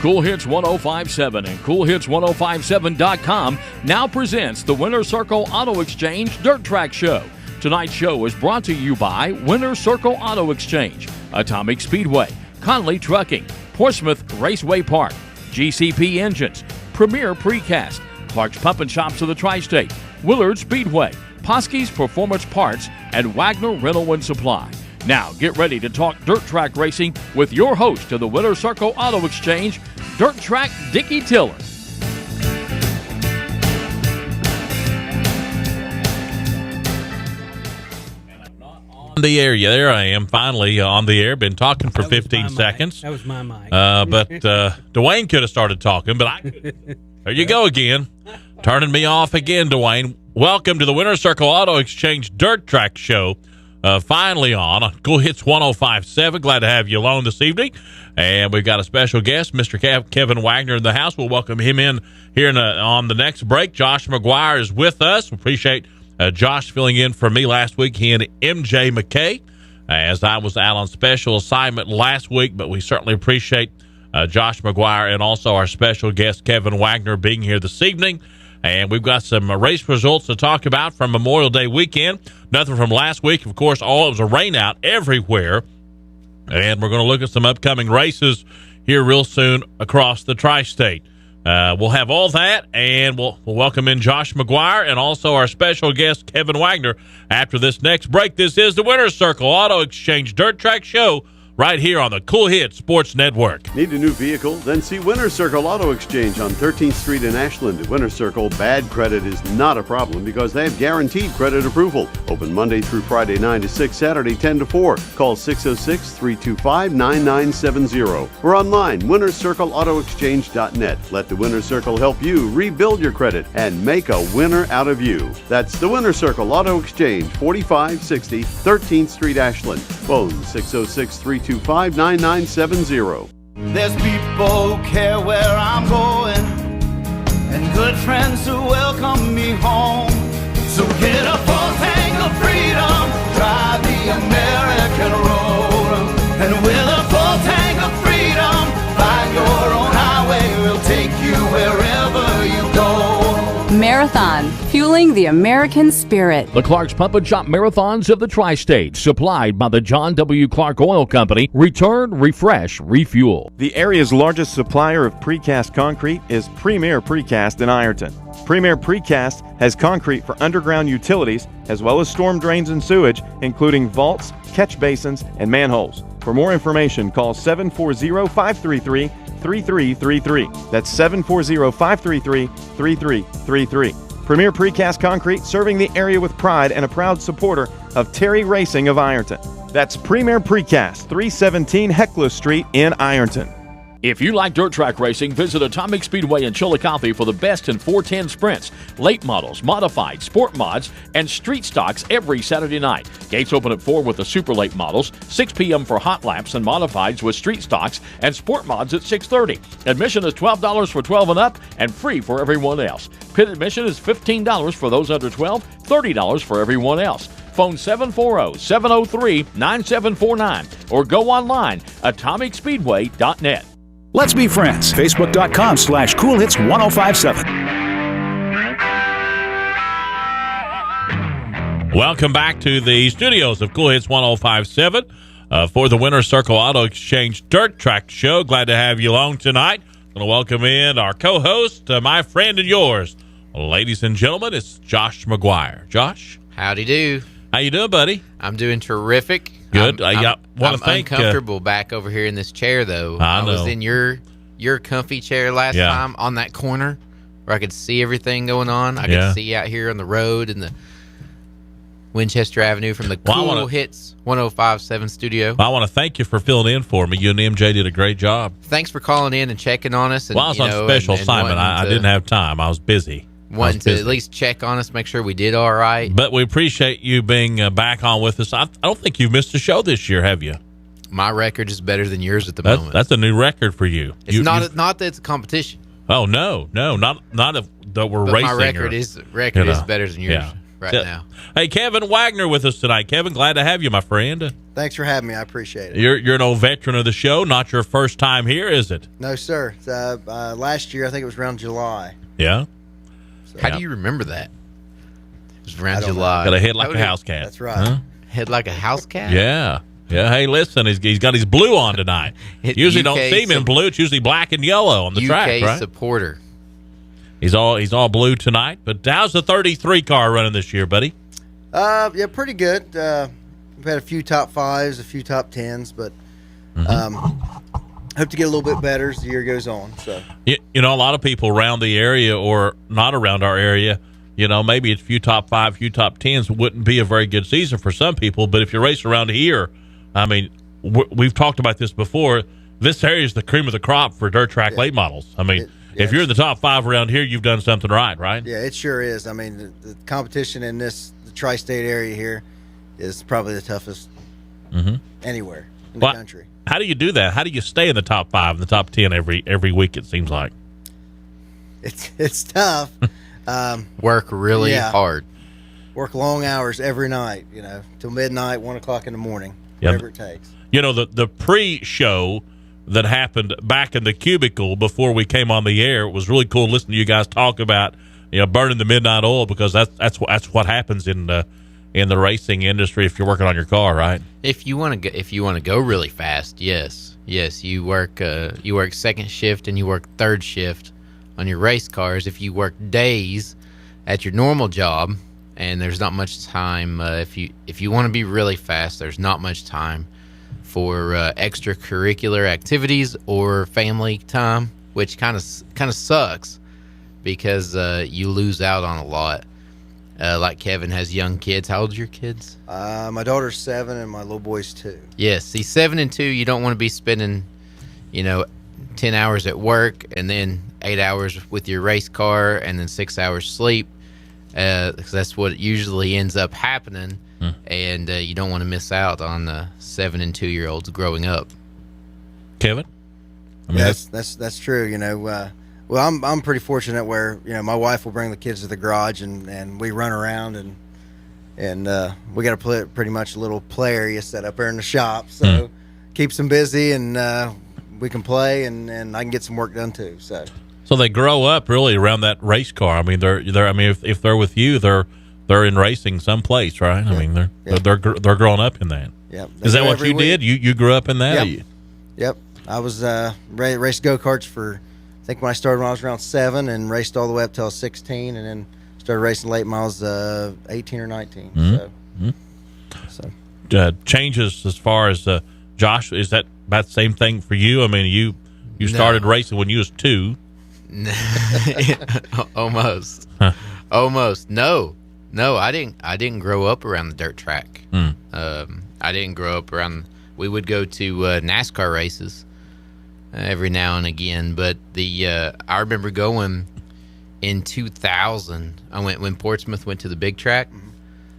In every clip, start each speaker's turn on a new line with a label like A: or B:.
A: Cool Hits 1057 and CoolHits1057.com now presents the Winter Circle Auto Exchange Dirt Track Show. Tonight's show is brought to you by Winter Circle Auto Exchange, Atomic Speedway, Conley Trucking, Portsmouth Raceway Park, GCP Engines, Premier Precast, Clark's Pump and Shops of the Tri-State, Willard Speedway, Poske's Performance Parts, and Wagner Rental and Supply. Now get ready to talk dirt track racing with your host of the Winter Circle Auto Exchange, Dirt Track Dickie Tiller.
B: On the air, yeah, there I am, finally on the air. Been talking for 15 seconds.
C: That was my mic.
B: But Dwayne could have started talking, but I there you go again, turning me off again, Dwayne. Welcome to the Winter Circle Auto Exchange Dirt Track Show. Finally on Cool Hits 1057. Glad to have you along this evening. And we've got a special guest, Mr. Kevin Wagner, in the house. We'll welcome him in here on the next break. Josh McGuire is with us. We appreciate Josh filling in for me last week. He and MJ McKay, as I was out on special assignment last week. But we certainly appreciate Josh McGuire and also our special guest, Kevin Wagner, being here this evening. And we've got some race results to talk about from Memorial Day weekend. Nothing from last week. Of course, it was a rain out everywhere. And we're going to look at some upcoming races here real soon across the tri-state. We'll have all that, and we'll welcome in Josh McGuire and also our special guest, Kevin Wagner, after this next break. This is the Winter Circle Auto Exchange Dirt Track Show right here on the Cool Hits Sports Network.
D: Need a new vehicle? Then see Winter Circle Auto Exchange on 13th Street in Ashland. At Winter Circle, bad credit is not a problem because they have guaranteed credit approval. Open Monday through Friday 9 to 6, Saturday 10 to 4. Call 606-325-9970 or online, wintercircleautoexchange.net. Let the Winter Circle help you rebuild your credit and make a winner out of you. That's the Winter Circle Auto Exchange, 4560 13th Street, Ashland. Phone 606-325-9970.
E: There's people who care where I'm going and good friends who welcome me home. So get a full tank of freedom, drive the American road. And with a full tank of freedom, find your own highway. We'll take you wherever you go.
F: Marathon, fueling the American spirit.
A: The Clark's Pump and Shop Marathons of the Tri-State, supplied by the John W. Clark Oil Company. Return, refresh, refuel.
G: The area's largest supplier of precast concrete is Premier Precast in Ironton. Premier Precast has concrete for underground utilities as well as storm drains and sewage, including vaults, catch basins, and manholes. For more information, call 740-533-3333. That's 740-533-3333. Premier Precast Concrete, serving the area with pride and a proud supporter of Terry Racing of Ironton. That's Premier Precast, 317 Heckler Street in Ironton.
A: If you like dirt track racing, visit Atomic Speedway in Chillicothe for the best in 410 sprints, late models, modified, sport mods, and street stocks every Saturday night. Gates open at 4 with the super late models, 6 p.m. for hot laps and modifieds with street stocks, and sport mods at 6:30. Admission is $12 for 12 and up and free for everyone else. Pit admission is $15 for those under 12, $30 for everyone else. Phone 740-703-9749 or go online, atomicspeedway.net.
H: Let's be friends. Facebook.com/CoolHits1057.
B: Welcome back to the studios of Cool Hits 1057 for the Winter Circle Auto Exchange Dirt Track Show. Glad to have you along tonight. Going to welcome in our co-host, my friend and yours. Ladies and gentlemen, it's Josh McGuire. Josh?
I: Howdy do.
B: How you doing, buddy?
I: I'm doing terrific.
B: Good.
I: I'm uncomfortable back over here in this chair, though. I was in your comfy chair last time on that corner where I could see everything going on. I could see out here on the road and the Winchester Avenue from the Cool Hits 1057 studio.
B: I want to thank you for filling in for me. You and MJ did a great job.
I: Thanks for calling in and checking on us. And,
B: I was on special assignment. I didn't have time. I was busy.
I: Wanting to at least check on us, make sure we did all right.
B: But we appreciate you being back on with us. I don't think you've missed a show this year, have you?
I: My record is better than yours at the moment.
B: That's a new record for you.
I: It's not that it's a competition.
B: Oh no, not that we're racing.
I: My record is better than yours. now.
B: Hey, Kevin Wagner with us tonight. Kevin, glad to have you, my friend.
C: Thanks for having me. I appreciate it.
B: You're an old veteran of the show. Not your first time here, is it?
C: No, sir. Last year, I think it was around July.
B: Yeah.
C: So,
I: How do you remember that? It was around July.
B: Got a head like a house cat.
C: That's right. Huh?
I: Head like a house cat?
B: Yeah. Yeah. Hey, listen, he's got his blue on tonight. Usually don't see him in blue. It's usually black and yellow on the track, right?
I: Supporter.
B: He's all blue tonight. But how's the 33 car running this year, buddy?
C: Yeah, pretty good. We've had a few top 5s, a few top 10s, but hope to get a little bit better as the year goes on. So
B: you know, a lot of people around the area or not around our area, you know, maybe a few top 5, few top 10s wouldn't be a very good season for some people. But if you race around here, I mean, we've talked about this before. This area is the cream of the crop for dirt track late models. I mean, if you're in the top 5 around here, you've done something right?
C: Yeah, it sure is. I mean, the competition in the tri-state area here is probably the toughest anywhere in the country.
B: How do you do that? How do you stay in the top 5 and the top 10 every week? It seems like
C: it's tough.
I: Work really hard.
C: Work long hours every night. You know, till midnight, 1 o'clock in the morning, whatever it takes.
B: You know, the pre-show that happened back in the cubicle before we came on the air, it was really cool listening to you guys talk about, you know, burning the midnight oil, because that's what happens in the racing industry if you're working on your car, right?
I: If you want to go really fast, yes, you work second shift and you work third shift on your race cars. If you work days at your normal job and there's not much time, if you want to be really fast, there's not much time for extracurricular activities or family time, which kind of sucks because you lose out on a lot. Like Kevin has young kids. How old are your kids?
C: My daughter's 7 and my little boy's 2.
I: Yes, see, 7 and 2, you don't want to be spending, 10 hours at work and then 8 hours with your race car and then 6 hours sleep, because that's what usually ends up happening. And you don't want to miss out on the 7 and 2-year-olds growing up.
B: Kevin,
C: I mean, that's true. You know, well, I'm pretty fortunate where my wife will bring the kids to the garage and we run around and we got a pretty much a little play area set up there in the shop, so keeps them busy and we can play and I can get some work done too. So
B: they grow up really around that race car. I mean, they're. I mean, if they're with you, they're in racing someplace, right? Yeah. I mean, they're growing up in that.
C: Yeah.
B: Is that what you did? You grew up in that?
C: Yep. I was raced go-karts for, I think when I started when I was around 7 and raced all the way up till I was 16 and then started racing late models 18 or 19. So
B: changes as far as Josh, is that about the same thing for you? I mean, you started racing when you was 2.
I: Almost. Almost. No, I didn't grow up around the dirt track. I didn't grow up around. We would go to NASCAR races every now and again, but I remember going in 2000. I went when Portsmouth went to the big track.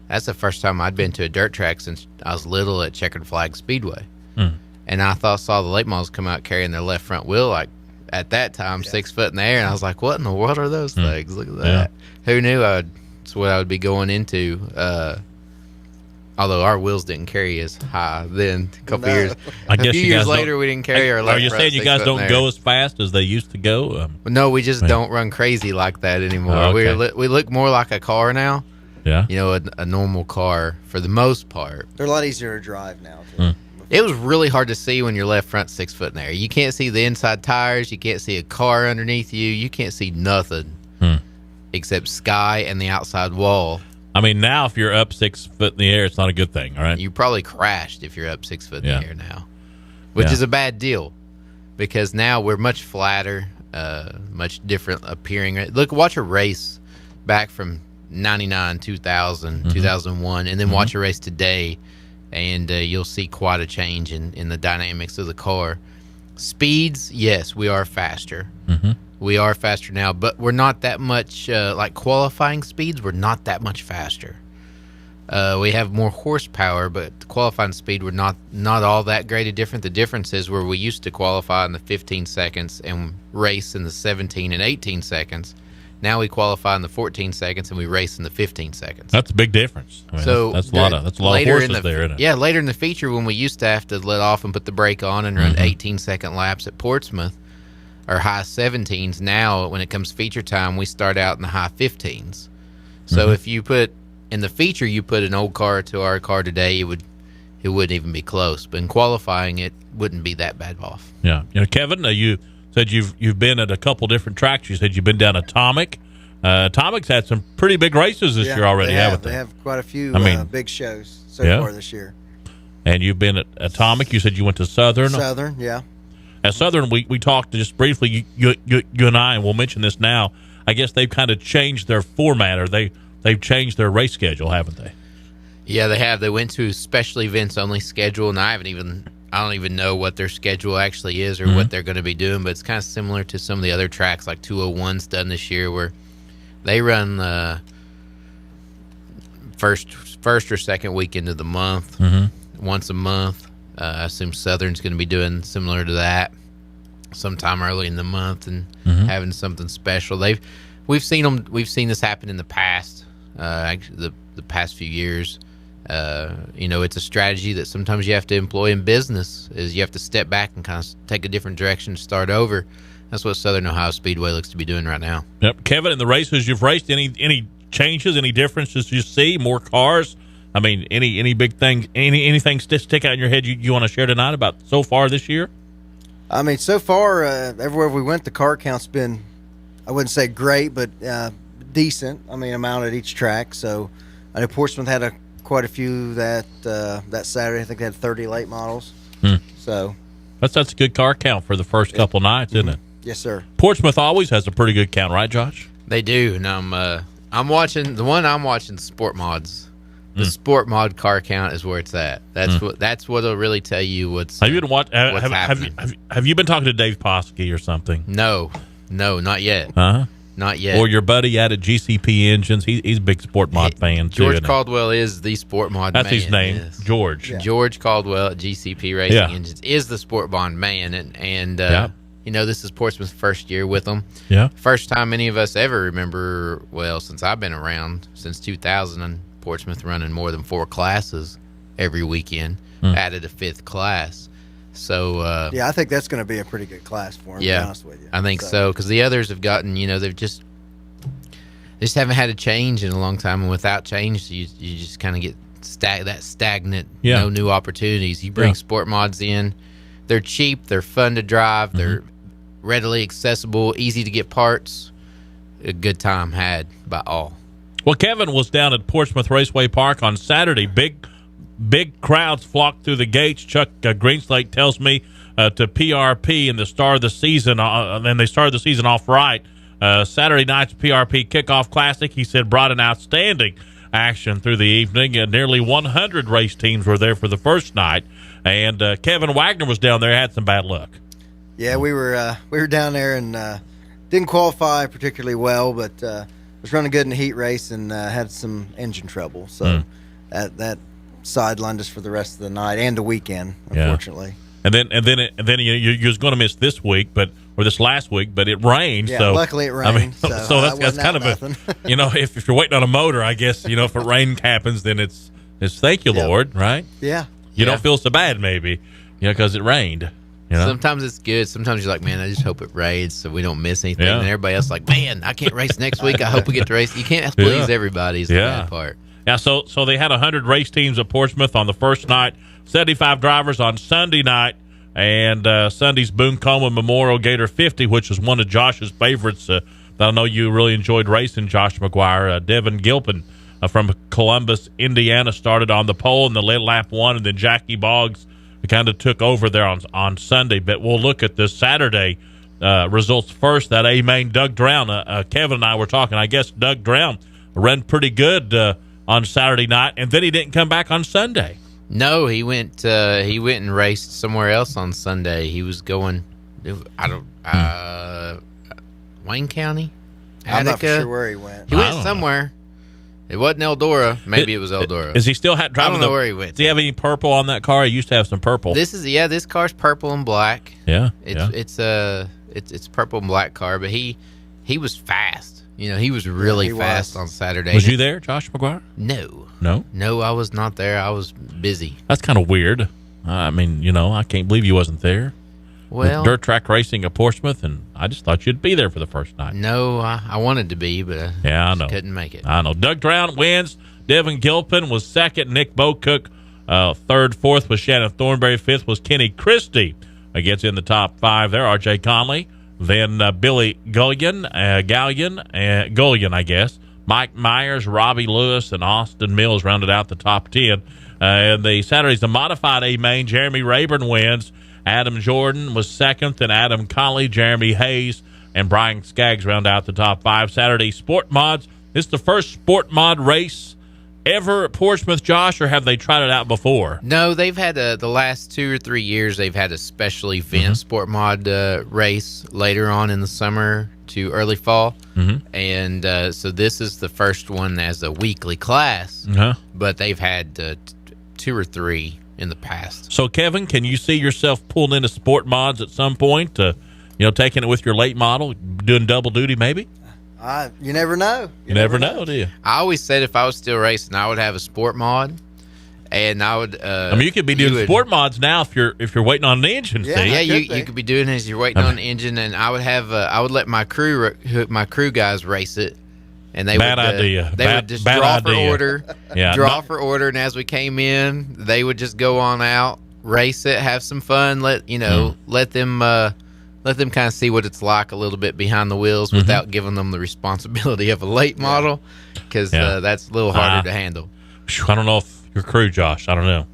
I: That's the first time I'd been to a dirt track since I was little at Checkered Flag Speedway. And I saw the late models come out carrying their left front wheel, like at that time 6 foot in the air, and I was like, what in the world are those things? Look at that. Who knew that's what I would be going into. Although our wheels didn't carry as high then. A couple years.
B: I guess
I: a few years later, we didn't carry our left front.
B: Are you saying you guys don't go as fast as they used to go?
I: No, we just don't run crazy like that anymore. Okay. We look more like a car now.
B: Yeah.
I: A normal car for the most part.
C: They're a lot easier to drive now, too.
I: It was really hard to see when your left front's 6 foot in the air. You can't see the inside tires. You can't see a car underneath you. You can't see nothing except sky and the outside wall.
B: I mean, now if you're up 6 foot in the air, it's not a good thing, all right?
I: You probably crashed if you're up 6 foot in the air now, which is a bad deal because now we're much flatter, much different appearing. Look, watch a race back from 99, 2000, 2001, and then watch a race today, and you'll see quite a change in the dynamics of the car. Speeds, yes, we are faster. We are faster now, but we're not that much, like qualifying speeds, we're not that much faster. We have more horsepower, but the qualifying speed, we're not all that great a different. The difference is where we used to qualify in the 15 seconds and race in the 17 and 18 seconds. Now we qualify in the 14 seconds and we race in the 15 seconds.
B: That's a big difference. I mean,
I: so
B: that's a lot of horses there, isn't it?
I: Yeah, later in the feature when we used to have to let off and put the brake on and run 18-second laps at Portsmouth or high 17s, now when it comes feature time, we start out in the high 15s. So if you put in the feature, you put an old car to our car today, it wouldn't even be close. But in qualifying, it wouldn't be that bad off.
B: Yeah. Kevin, you said you've been at a couple different tracks. You said you've been down Atomic. Atomic's had some pretty big races this year already, haven't they?
C: They have quite a few big shows so far this year.
B: And you've been at Atomic. You said you went to Southern.
C: Southern, yeah.
B: At Southern, we talked just briefly, you and I, and we'll mention this now. I guess they've kind of changed their format, or they've changed their race schedule, haven't they?
I: Yeah, they have. They went to special events only schedule, and I don't even know what their schedule actually is or what they're going to be doing, but it's kind of similar to some of the other tracks like 201's done this year, where they run the first or second weekend of the month, once a month. I assume Southern's going to be doing similar to that sometime early in the month and having something special. We've seen this happen in the past, actually the past few years. It's a strategy that sometimes you have to employ in business, is you have to step back and kind of take a different direction to start over. That's what Southern Ohio Speedway looks to be doing right now.
B: Yep. Kevin, in the races you've raced, any changes, any differences you see? More cars? I mean, any big things, anything stick out in your head you want to share tonight about so far this year?
C: I mean, so far, everywhere we went, the car count's been, I wouldn't say great, but decent. I mean, amount at each track. So I know Portsmouth had quite a few that Saturday. I think they had 30 late models. So
B: that's a good car count for the first couple nights, isn't it?
C: Yes, sir.
B: Portsmouth always has a pretty good count, right, Josh?
I: They do. And I'm watching the one I'm watching. Sport Mods. The Sport Mod car count is where it's at. That's what'll really tell you what's.
B: Have you been
I: happening.
B: Have you been talking to Dave Poski or something?
I: No, not yet. Not yet.
B: Or your buddy out at GCP Engines. He's a big Sport Mod fan too.
I: George Caldwell is the Sport Mod man.
B: That's his name,
I: yes.
B: George.
I: Yeah. George Caldwell at GCP Racing Engines is the Sport Mod man, and this is Portsmouth's first year with them.
B: Yeah.
I: First time any of us ever remember. Well, since I've been around since 2000, and Portsmouth running more than 4 classes every weekend. Added a 5th class. So
C: I think that's going to be a pretty good class for them.
I: Yeah,
C: to be honest with you.
I: I think so, because the others have gotten, they just haven't had a change in a long time, and without change, you just kind of get stagnant. No new opportunities. You bring Sport Mods in, they're cheap, they're fun to drive, they're readily accessible, easy to get parts. A good time had by all.
B: Well, Kevin was down at Portsmouth Raceway Park on Saturday. Big crowds flocked through the gates. Chuck Greenslake tells me to PRP in the start of the season, and they started the season off right. Saturday night's PRP Kickoff Classic, he said, brought an outstanding action through the evening. Nearly 100 race teams were there for the first night, and Kevin Wagner was down there, had some bad luck.
C: Yeah, we were down there and didn't qualify particularly well, but was running good in the heat race and had some engine trouble. So that sidelined us for the rest of the night and the weekend, unfortunately.
B: And then you was going to miss this week, or this last week, but it rained.
C: Yeah,
B: so
C: luckily it rained.
B: I mean, so that's kind of
C: nothing.
B: If you're waiting on a motor, I guess if a rain happens, then it's thank you, Lord, right?
C: Yeah.
B: You don't feel so bad, maybe, because it rained.
I: Sometimes it's good. Sometimes you're like, man, I just hope it rains so we don't miss anything. And everybody else is like, man, I can't race next week. I hope we get to race. You can't please everybody is the bad part.
B: Yeah, so they had 100 race teams at Portsmouth on the first night, 75 drivers on Sunday night, and Sunday's Boone Coleman Memorial Gator 50, which is one of Josh's favorites. That I know you really enjoyed racing, Josh McGuire. Devin Gilpin from Columbus, Indiana, started on the pole in the late lap 1, and then Jackie Boggs kind of took over there on Sunday. But we'll look at this Saturday results first. That A-Main, Doug Drown. Kevin and I were talking. I guess Doug Drown ran pretty good on Saturday night, and then he didn't come back on Sunday.
I: No, he went and raced somewhere else on Sunday. He was going, Wayne County, Attica.
C: I'm not sure where he went.
I: He went somewhere. It wasn't Eldora. Maybe it was Eldora.
B: Is he still driving?
I: I don't know where he went.
B: Does he have any purple on that car? He used to have some purple.
I: This car's purple and black.
B: Yeah,
I: it's purple and black car, but he he was fast. He was really fast on Saturday.
B: Was you there, Josh McGuire?
I: No, I was not there. I was busy.
B: That's kind of weird. I mean, I can't believe you wasn't there.
I: Well,
B: with dirt track racing at Portsmouth, and I just thought you'd be there for the first night.
I: No, I wanted to be, but
B: I know.
I: Couldn't make it.
B: I know. Doug Drown wins. Devin Gilpin was second. Nick Bocook third. Fourth was Shannon Thornberry. Fifth was Kenny Christie. Gets in the top 5 there. R.J. Conley. Then Billy Gullion, I guess. Mike Myers, Robbie Lewis, and Austin Mills rounded out the top 10. And the Saturdays, the modified A-main, Jeremy Rayburn wins. Adam Jordan was second, then Adam Conley, Jeremy Hayes, and Brian Skaggs round out the top 5. Saturday Sport Mods. This is the first Sport Mod race ever at Portsmouth, Josh, or have they tried it out before?
I: No, they've had the last 2 or 3 years, they've had a special event Sport Mod race later on in the summer to early fall. And so this is the first one as a weekly class, but they've had 2 or 3 in the past.
B: So, Kevin, can you see yourself pulling into Sport Mods at some point? Taking it with your late model, doing double duty, maybe?
C: You never know.
B: You never know, do you?
I: I always said if I was still racing, I would have a Sport Mod, and I would.
B: You could be doing Sport Mods now if you're waiting on an engine.
I: You could be doing it as you're waiting on an engine, and I would have. I would let my crew guys race it. And they would just draw for order, for order, and as we came in, they would just go on out, race it, have some fun, let them kind of see what it's like a little bit behind the wheels without giving them the responsibility of a late model, because that's a little harder to handle.
B: I don't know if your crew, Josh. I don't know.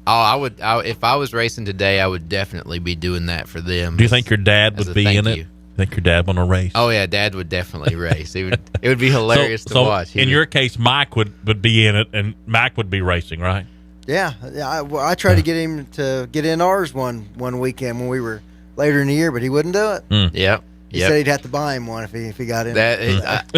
I: If I was racing today, I would definitely be doing that for them.
B: Do you think your dad would be in it? Think your dad want to race?
I: Oh yeah, Dad would definitely race. It would be hilarious to watch.
B: In your case, Mike would be in it, and Mac would be racing, right?
C: Yeah. I tried to get him to get in ours one weekend when we were later in the year, but he wouldn't do it.
I: Yep.
C: He said he'd have to buy him one if he got in.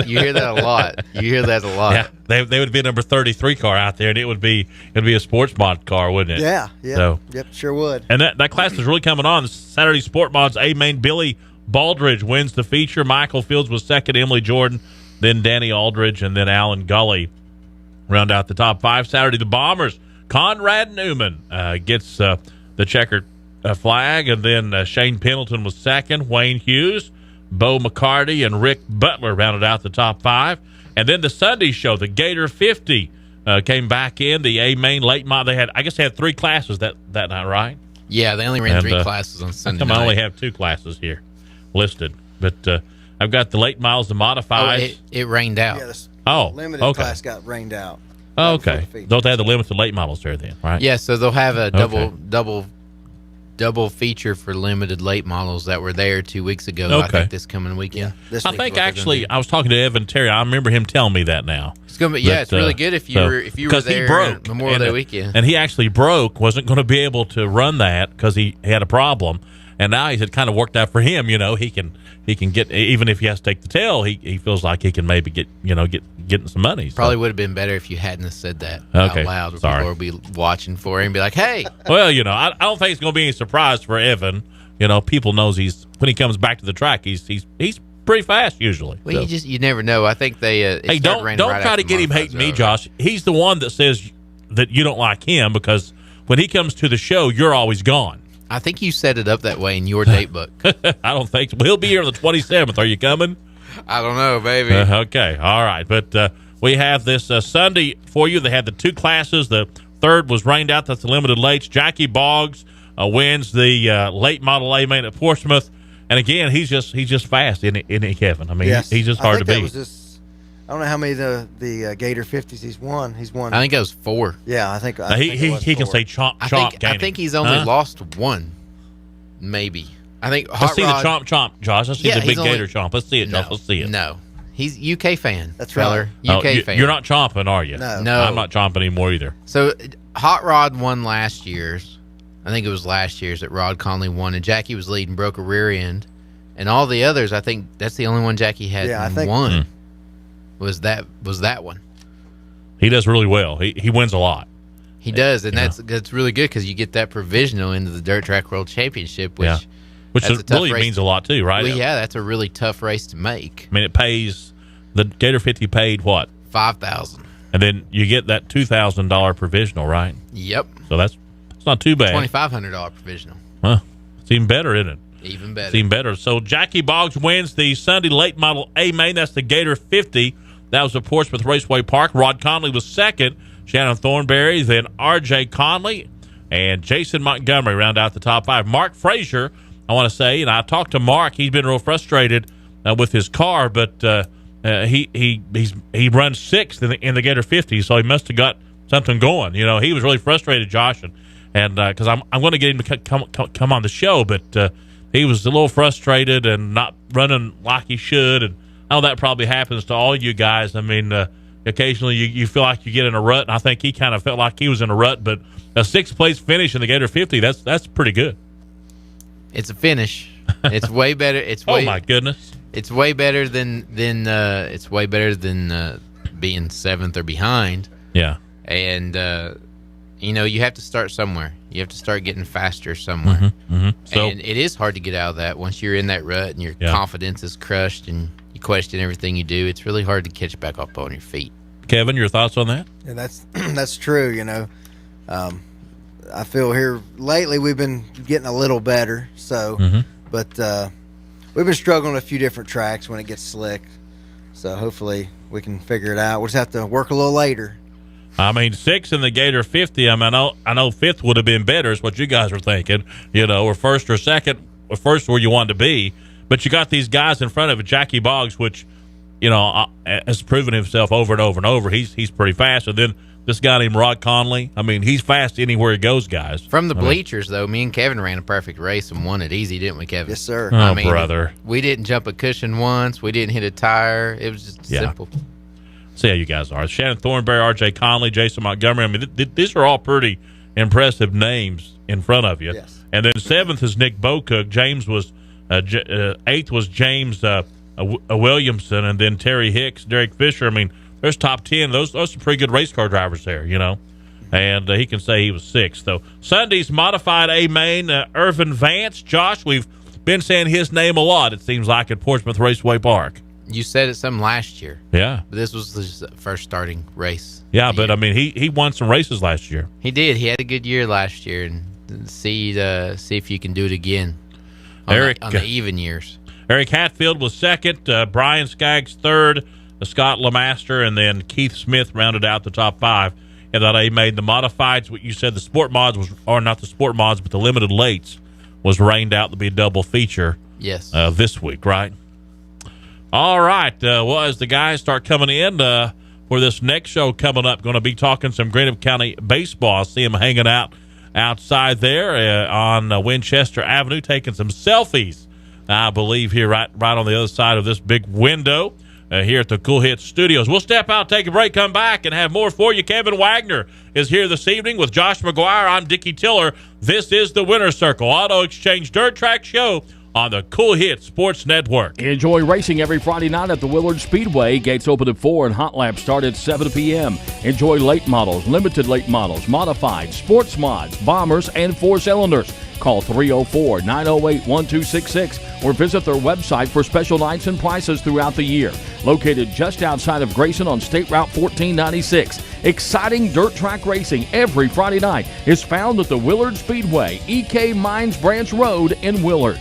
I: You hear that a lot.
B: Yeah, they would be a number 33 car out there, and it'd be a sports mod car, wouldn't it?
C: Yeah.
B: So,
C: yep, sure would.
B: And that class is really coming on. Saturday Sport Mods A-main, Billy Baldridge wins the feature. Michael Fields was second. Emily Jordan, then Danny Aldridge, and then Alan Gully round out the top 5. Saturday, the Bombers. Conrad Newman gets the checkered flag, and then Shane Pendleton was second. Wayne Hughes, Bo McCarty, and Rick Butler rounded out the top 5. And then the Sunday show, the Gator 50, came back in. The A-main late mod. They had 3 classes that night, right?
I: Yeah, they only ran 3 classes on Sunday night.
B: I only have 2 classes here listed, but I've got the late models, the modified.
I: It rained out.
C: Yeah, limited class got rained out.
B: Oh, okay. Don't they have the limited late models there then, right?
I: Yeah, so they'll have a double feature for limited late models that were there 2 weeks ago.
B: Okay.
I: I think this coming weekend.
C: Yeah,
B: I think actually I was talking to Evan Terry. I remember him telling me that now.
I: It's gonna be it's really good if you were there. He broke Memorial Day weekend,
B: and he actually wasn't going to be able to run that because he had a problem. And now he's kind of worked out for him. He can get, even if he has to take the tail, he feels like he can maybe getting some money. So.
I: Probably would have been better if you hadn't have said that out loud. People will be watching for him and be like, "Hey."
B: Well, I don't think it's going to be any surprise for Evan. People knows when he comes back to the track, he's pretty fast usually.
I: Well, you never know. I think they.
B: Don't try to get him hating me, Josh. He's the one that says that you don't like him because when he comes to the show, you're always gone.
I: I think you set it up that way in your date book.
B: I don't think so. He'll be here on the 27th. Are you coming?
I: I don't know, baby.
B: Okay. All right. But we have this Sunday for you. They had the 2 classes. The third was rained out. That's the limited lates. Jackie Boggs wins the late model A-main at Portsmouth. And again, he's just fast, isn't he, Kevin? I mean,
C: yes.
B: He's just hard to beat.
C: I don't know how many the Gator 50s he's won. He's won.
I: I think it was 4.
C: Yeah, I think
B: he can say chomp.
I: I think he's only lost 1, maybe. I think.
B: Let's see the chomp, Josh. Let's see the big Gator chomp. Let's see it, Josh. Let's see it.
I: No, he's UK fan.
C: That's right.
I: UK fan.
B: You're not chomping, are you?
C: No,
B: I'm not chomping anymore either.
I: So Hot Rod won last year's. I think it was last year's that Rod Conley won, and Jackie was leading, broke a rear end, and all the others. I think that's the only one Jackie had won. Was that one?
B: He does really well. He wins a lot.
I: He does, and that's really good because you get that provisional into the Dirt Track World Championship, which
B: Which really means a lot too, right?
I: Well, yeah, that's a really tough race to make.
B: I mean, it pays, the Gator 50 paid what?
I: $5,000.
B: And then you get that $2,000 provisional, right?
I: Yep.
B: So it's not too bad.
I: $2,500 provisional.
B: Huh. It's even better, isn't it?
I: Even better.
B: It's even better. So Jackie Boggs wins the Sunday late model A main. That's the Gator 50. That was at Portsmouth Raceway Park. Rod Conley was second. Shannon Thornberry, then R.J. Conley, and Jason Montgomery round out the top 5. Mark Frazier, I want to say, and I talked to Mark. He's been real frustrated with his car, but he runs 6th in the Gator 50, so he must have got something going. You know, he was really frustrated, Josh, and because I'm going to get him to come on the show, but he was a little frustrated and not running like he should, and I know that probably happens to all you guys. I mean, occasionally you feel like you get in a rut, and I think he kind of felt like he was in a rut, but a 6th place finish in the Gator 50, that's pretty good.
I: It's a finish. It's way better.
B: Oh my goodness!
I: It's way better than being 7th or behind.
B: Yeah.
I: And you have to start somewhere. You have to start getting faster somewhere. So, and it is hard to get out of that once you're in that rut and your confidence is crushed and you question everything you do. It's really hard to catch back up on your feet.
B: Kevin, your thoughts on that?
C: Yeah, that's true. You know, I feel here lately we've been getting a little better. So, but we've been struggling with a few different tracks when it gets slick. So hopefully we can figure it out. We'll just have to work a little later.
B: I mean, 6th in the Gator 50. I mean, I know 5th would have been better. Is what you guys are thinking, or 1st or 2nd, or 1st where you wanted to be. But you got these guys in front of it, Jackie Boggs, which has proven himself over and over and over. He's pretty fast. And then this guy named Rod Conley. I mean, he's fast anywhere he goes, guys.
I: From the bleachers, though, me and Kevin ran a perfect race and won it easy, didn't we, Kevin?
C: Yes, sir.
B: Oh, brother.
I: We didn't jump a cushion once. We didn't hit a tire. It was just simple.
B: See how you guys are. Shannon Thornberry, R.J. Conley, Jason Montgomery. I mean, these are all pretty impressive names in front of you.
C: Yes.
B: And then 7th is Nick Bocook. 8th was James Williamson, and then Terry Hicks, Derek Fisher. I mean, there's top 10. Those are pretty good race car drivers there, And he can say he was 6th. So Sunday's modified A main, Irvin Vance. Josh, we've been saying his name a lot, it seems like, at Portsmouth Raceway Park.
I: You said it some last year.
B: Yeah.
I: But this was his first starting race.
B: Yeah, but, I mean, he won some races last year.
I: He did. He had a good year last year, and see if you can do it again on the even years. Eric
B: Hatfield was 2nd, Brian Skaggs 3rd, Scott Lemaster, and then Keith Smith rounded out the top 5. And that A made the modifieds. What you said, the sport mods or not the sport mods, but the limited lates was rained out to be a double feature.
I: Yes.
B: This week, right? All right. Well, as the guys start coming in for this next show coming up, going to be talking some Greenup County baseball. I see them hanging out outside there on Winchester Avenue, taking some selfies, I believe, here right on the other side of this big window here at the Cool Hits Studios. We'll step out, take a break, come back, and have more for you. Kevin Wagner is here this evening with Josh McGuire. I'm Dickie Tiller. This is the Winner's Circle Auto Exchange Dirt Track Show on the Cool Hits Sports Network.
A: Enjoy racing every Friday night at the Willard Speedway. Gates open at 4 and hot laps start at 7 p.m. Enjoy late models, limited late models, modified, sports mods, bombers, and 4-cylinders. Call 304-908-1266 or visit their website for special nights and prices throughout the year. Located just outside of Grayson on State Route 1496. Exciting dirt track racing every Friday night is found at the Willard Speedway, EK Mines Branch Road in Willard.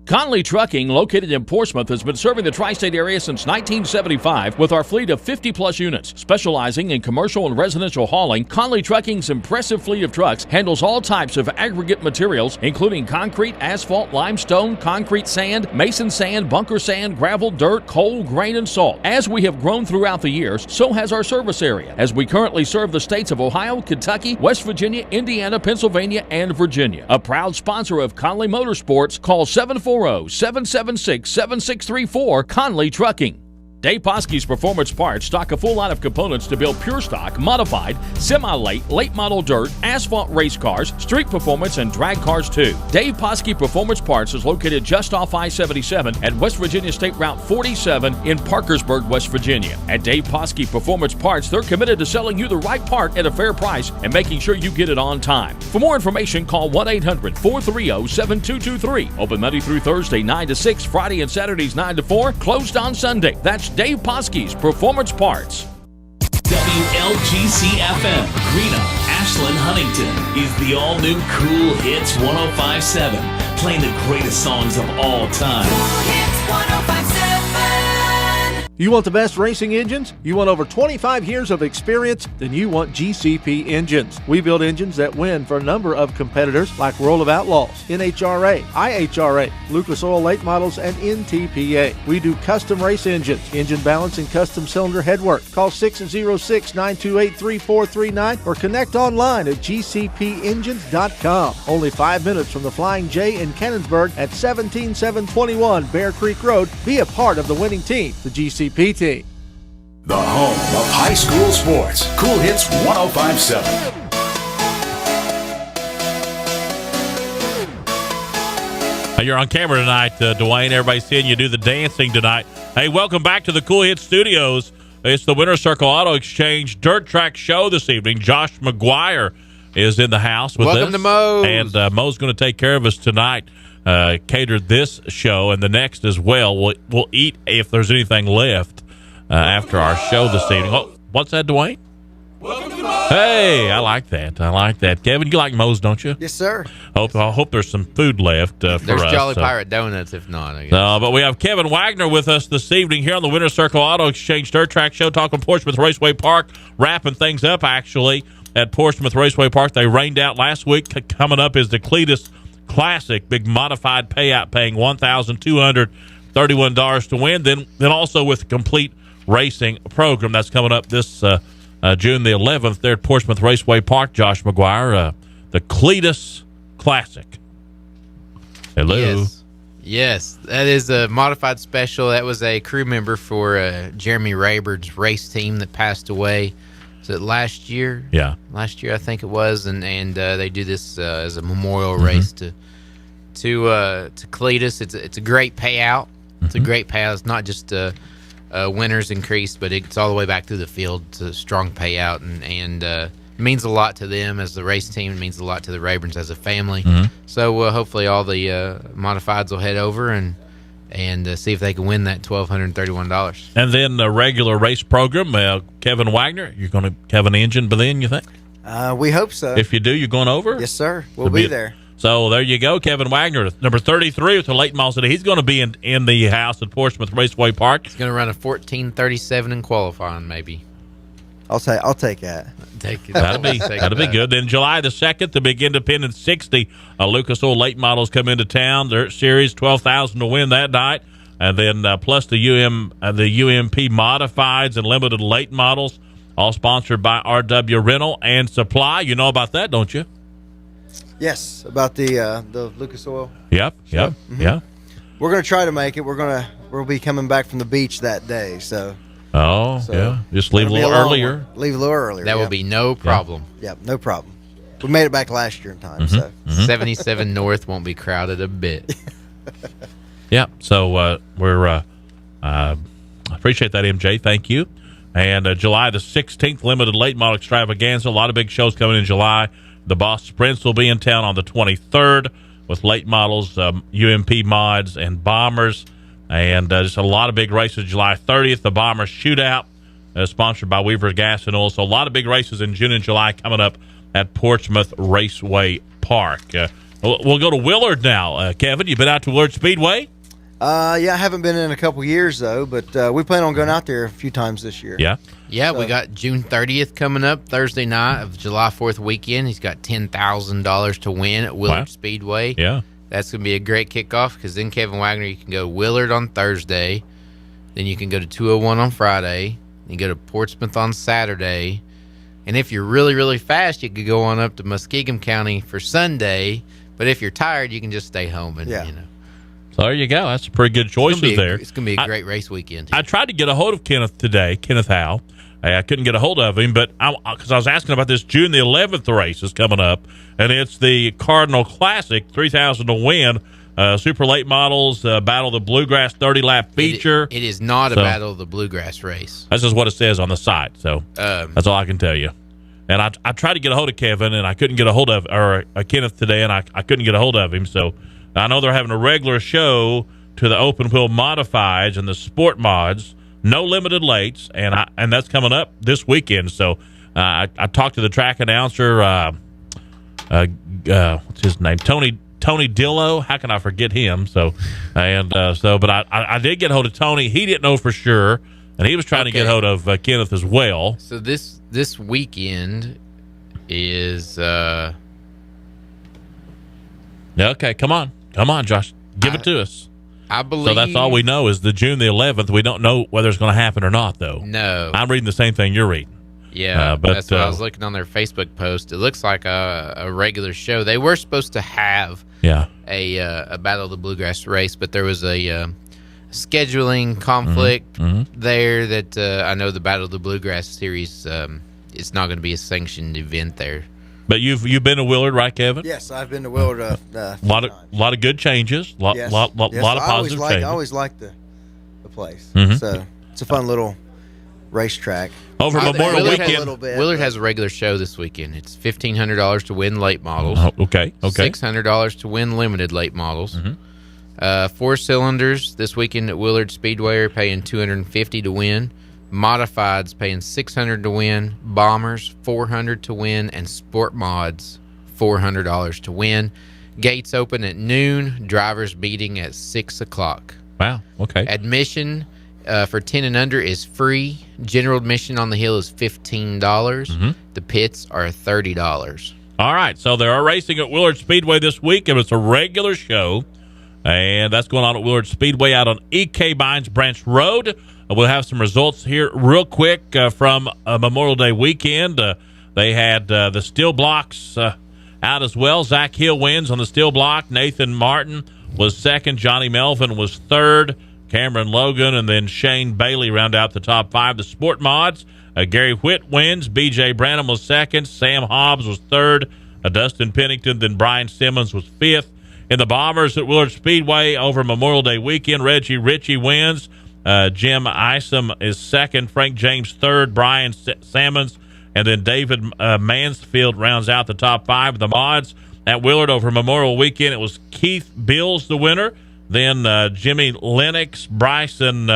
A: Conley Trucking, located in Portsmouth, has been serving the tri-state area since 1975 with our fleet of 50-plus units. Specializing in commercial and residential hauling, Conley Trucking's impressive fleet of trucks handles all types of aggregate materials, including concrete, asphalt, limestone, concrete sand, mason sand, bunker sand, gravel, dirt, coal, grain, and salt. As we have grown throughout the years, so has our service area, as we currently serve the states of Ohio, Kentucky, West Virginia, Indiana, Pennsylvania, and Virginia. A proud sponsor of Conley Motorsports, call 740-776-7634 Conley Trucking. Dave Poske's Performance Parts stock a full line of components to build pure stock, modified, semi-late, late model dirt, asphalt race cars, street performance, and drag cars too. Dave Poske Performance Parts is located just off I-77 at West Virginia State Route 47 in Parkersburg, West Virginia. At Dave Poske Performance Parts, they're committed to selling you the right part at a fair price and making sure you get it on time. For more information, call 1-800-430-7223. Open Monday through Thursday, 9 to 6, Friday and Saturdays, 9 to 4, closed on Sunday. That's Dave Poske's Performance Parts.
H: WLGC-FM, Greeno, Ashland, Huntington is the all-new Cool Hits 105.7, playing the greatest songs of all time.
J: Cool Hits 105.7.
K: You want the best racing engines? You want over 25 years of experience? Then you want GCP engines. We build engines that win for a number of competitors like World of Outlaws, NHRA, IHRA, Lucas Oil Late Models, and NTPA. We do custom race engines, engine balance, and custom cylinder headwork. Call 606-928-3439 or connect online at gcpengines.com. Only 5 minutes from the Flying J in Cannonsburg at 17721 Bear Creek Road. Be a part of the winning team, the GCP team.
H: The home of high school sports. Cool Hits 105.7.
B: You're on camera tonight, Dwayne. Everybody's seeing you do the dancing tonight. Hey, welcome back to the Cool Hits Studios. It's the Winter Circle Auto Exchange Dirt Track Show this evening. Josh McGuire is in the house with us.
I: Welcome to Moe's.
B: And Moe's going to take care of us tonight. Catered this show and the next as well. We'll eat if there's anything left after our show this evening. Oh, what's that, Dwayne?
J: Welcome to Moe's.
B: Hey, I like that. Kevin, you like Moe's, don't you?
C: Yes, sir.
B: I hope there's some food left for us.
I: There's Jolly Pirate Donuts if not, I guess.
B: But we have Kevin Wagner with us this evening here on the Winter Circle Auto Exchange Dirt Track Show, talking Portsmouth Raceway Park, wrapping things up actually at Portsmouth Raceway Park. They rained out last week. Coming up is the Cletus Classic, big modified payout, paying $1,231 to win. Then also with the complete racing program that's coming up this June the 11th there at Portsmouth Raceway Park. Josh McGuire, the Cletus Classic. Hello.
I: Yes, that is a modified special. That was a crew member for Jeremy Rayburn's race team that passed away. Was it last year?
B: Yeah.
I: Last year, I think it was. And they do this as a memorial race to Cletus. It's a great payout. It's a great payout. It's not just winners increased, but it's all the way back through the field. It's a strong payout, and it means a lot to them as the race team. It means a lot to the Rayburns as a family. So hopefully all the modifieds will head over and see if they can win that $1,231.
B: And then the regular race program, Kevin Wagner, you're going to have an engine by then, you think?
C: We hope so.
B: If you do, you're going over?
C: Yes, sir. We'll be there.
B: So there you go, Kevin Wagner, number 33 with the late model today. He's going to be in the house at Portsmouth Raceway Park.
I: He's going to run a 14:37 in qualifying, maybe.
C: I'll take that.
B: That'll be good. Then July the 2nd, the big Independent 60, Lucas Oil late models come into town. Their series, $12,000 to win that night, and then plus the UMP modifieds and limited late models, all sponsored by RW Rental and Supply. You know about that, don't you?
C: Yes, about the Lucas Oil.
B: Yep.
C: We're going to try to make it. We'll be coming back from the beach that day, so.
B: Yeah. Just leave a little earlier.
C: Leave a little earlier.
I: That will be no problem.
C: Yep, no problem. We made it back last year in time, so.
I: 77 North won't be crowded a bit.
B: Yeah, so we're appreciate that, MJ. Thank you. And July the 16th, limited late model extravaganza. A lot of big shows coming in July. The Boss Sprints will be in town on the 23rd with late models, UMP mods, and bombers. And just a lot of big races. July 30th, the Bomber Shootout, sponsored by Weaver Gas and Oil. So a lot of big races in June and July coming up at Portsmouth Raceway Park. We'll go to Willard now. Kevin, you been out to Willard Speedway?
C: Yeah, I haven't been in a couple years, though, but we plan on going out there a few times this year.
B: Yeah?
I: Yeah, we got June 30th coming up, Thursday night of July 4th weekend. He's got $10,000 to win at Willard Speedway.
B: Yeah.
I: That's going to be a great kickoff because then Kevin Wagner, you can go Willard on Thursday. Then you can go to 201 on Friday. You go to Portsmouth on Saturday. And if you're really, really fast, you could go on up to Muskingum County for Sunday. But if you're tired, you can just stay home and,
B: So there you go. That's pretty good choices there.
I: It's going to be a great race weekend.
B: I tried to get a hold of Kenneth today, Kenneth Howe. I couldn't get a hold of him, but because I was asking about this June the 11th race is coming up, and it's the Cardinal Classic, 3,000 to win. Super late models, Battle of the Bluegrass 30-lap feature.
I: It is not a Battle of the Bluegrass race.
B: That's just what it says on the site, so that's all I can tell you. And I tried to get a hold of Kevin, and I couldn't get a hold of, or Kenneth today, and I couldn't get a hold of him. So I know they're having a regular show to the open wheel modifieds and the sport mods, no limited lates, and that's coming up this weekend. So I talked to the track announcer, what's his name, Tony Dillo. How can I forget him? But I did get a hold of Tony. He didn't know for sure, and he was trying to get a hold of Kenneth as well.
I: So this weekend is
B: okay. Come on, Josh, give it to us.
I: I believe
B: so. That's all we know is the June the 11th. We don't know whether it's going to happen or not, though.
I: No,
B: I'm reading the same thing you're reading.
I: Yeah, but that's what I was looking on their Facebook post. It looks like a regular show. They were supposed to have a Battle of the Bluegrass race, but there was a scheduling conflict there that I know the Battle of the Bluegrass series, it's not going to be a sanctioned event there.
B: But you've been to Willard, right, Kevin?
C: Yes, I've been to Willard a
B: lot of good changes, lot of positive changes.
C: I always like the place.
B: Mm-hmm.
C: So it's a fun little racetrack.
B: Over Memorial Weekend,
I: Willard has a regular show this weekend. It's $1,500 to win late models.
B: Okay.
I: $600 to win limited late models. 4 cylinders this weekend at Willard Speedway are paying $250 to win. Modifieds paying $600 to win. Bombers $400 to win, and Sport Mods $400 to win. Gates open at noon. Drivers meeting at 6 o'clock.
B: Wow. Okay.
I: Admission for 10 and under is free. General admission on the hill is $15. The pits are $30.
B: All right. So they are racing at Willard Speedway this week, and it's a regular show. And that's going on at Willard Speedway out on E.K. Bynes Branch Road. We'll have some results here real quick from Memorial Day weekend. They had the steel blocks out as well. Zach Hill wins on the steel block. Nathan Martin was second. Johnny Melvin was third. Cameron Logan and then Shane Bailey round out the top 5. The sport mods, Gary Whitt wins. B.J. Branham was second. Sam Hobbs was third. Dustin Pennington, then Brian Simmons was fifth. In the bombers at Willard Speedway over Memorial Day weekend, Reggie Ritchie wins. Jim Isom is second. Frank James third. Brian Sammons and then David Mansfield rounds out the top 5 of the mods. At Willard over Memorial Weekend, it was Keith Bills the winner. Then Jimmy Lennox, Bryson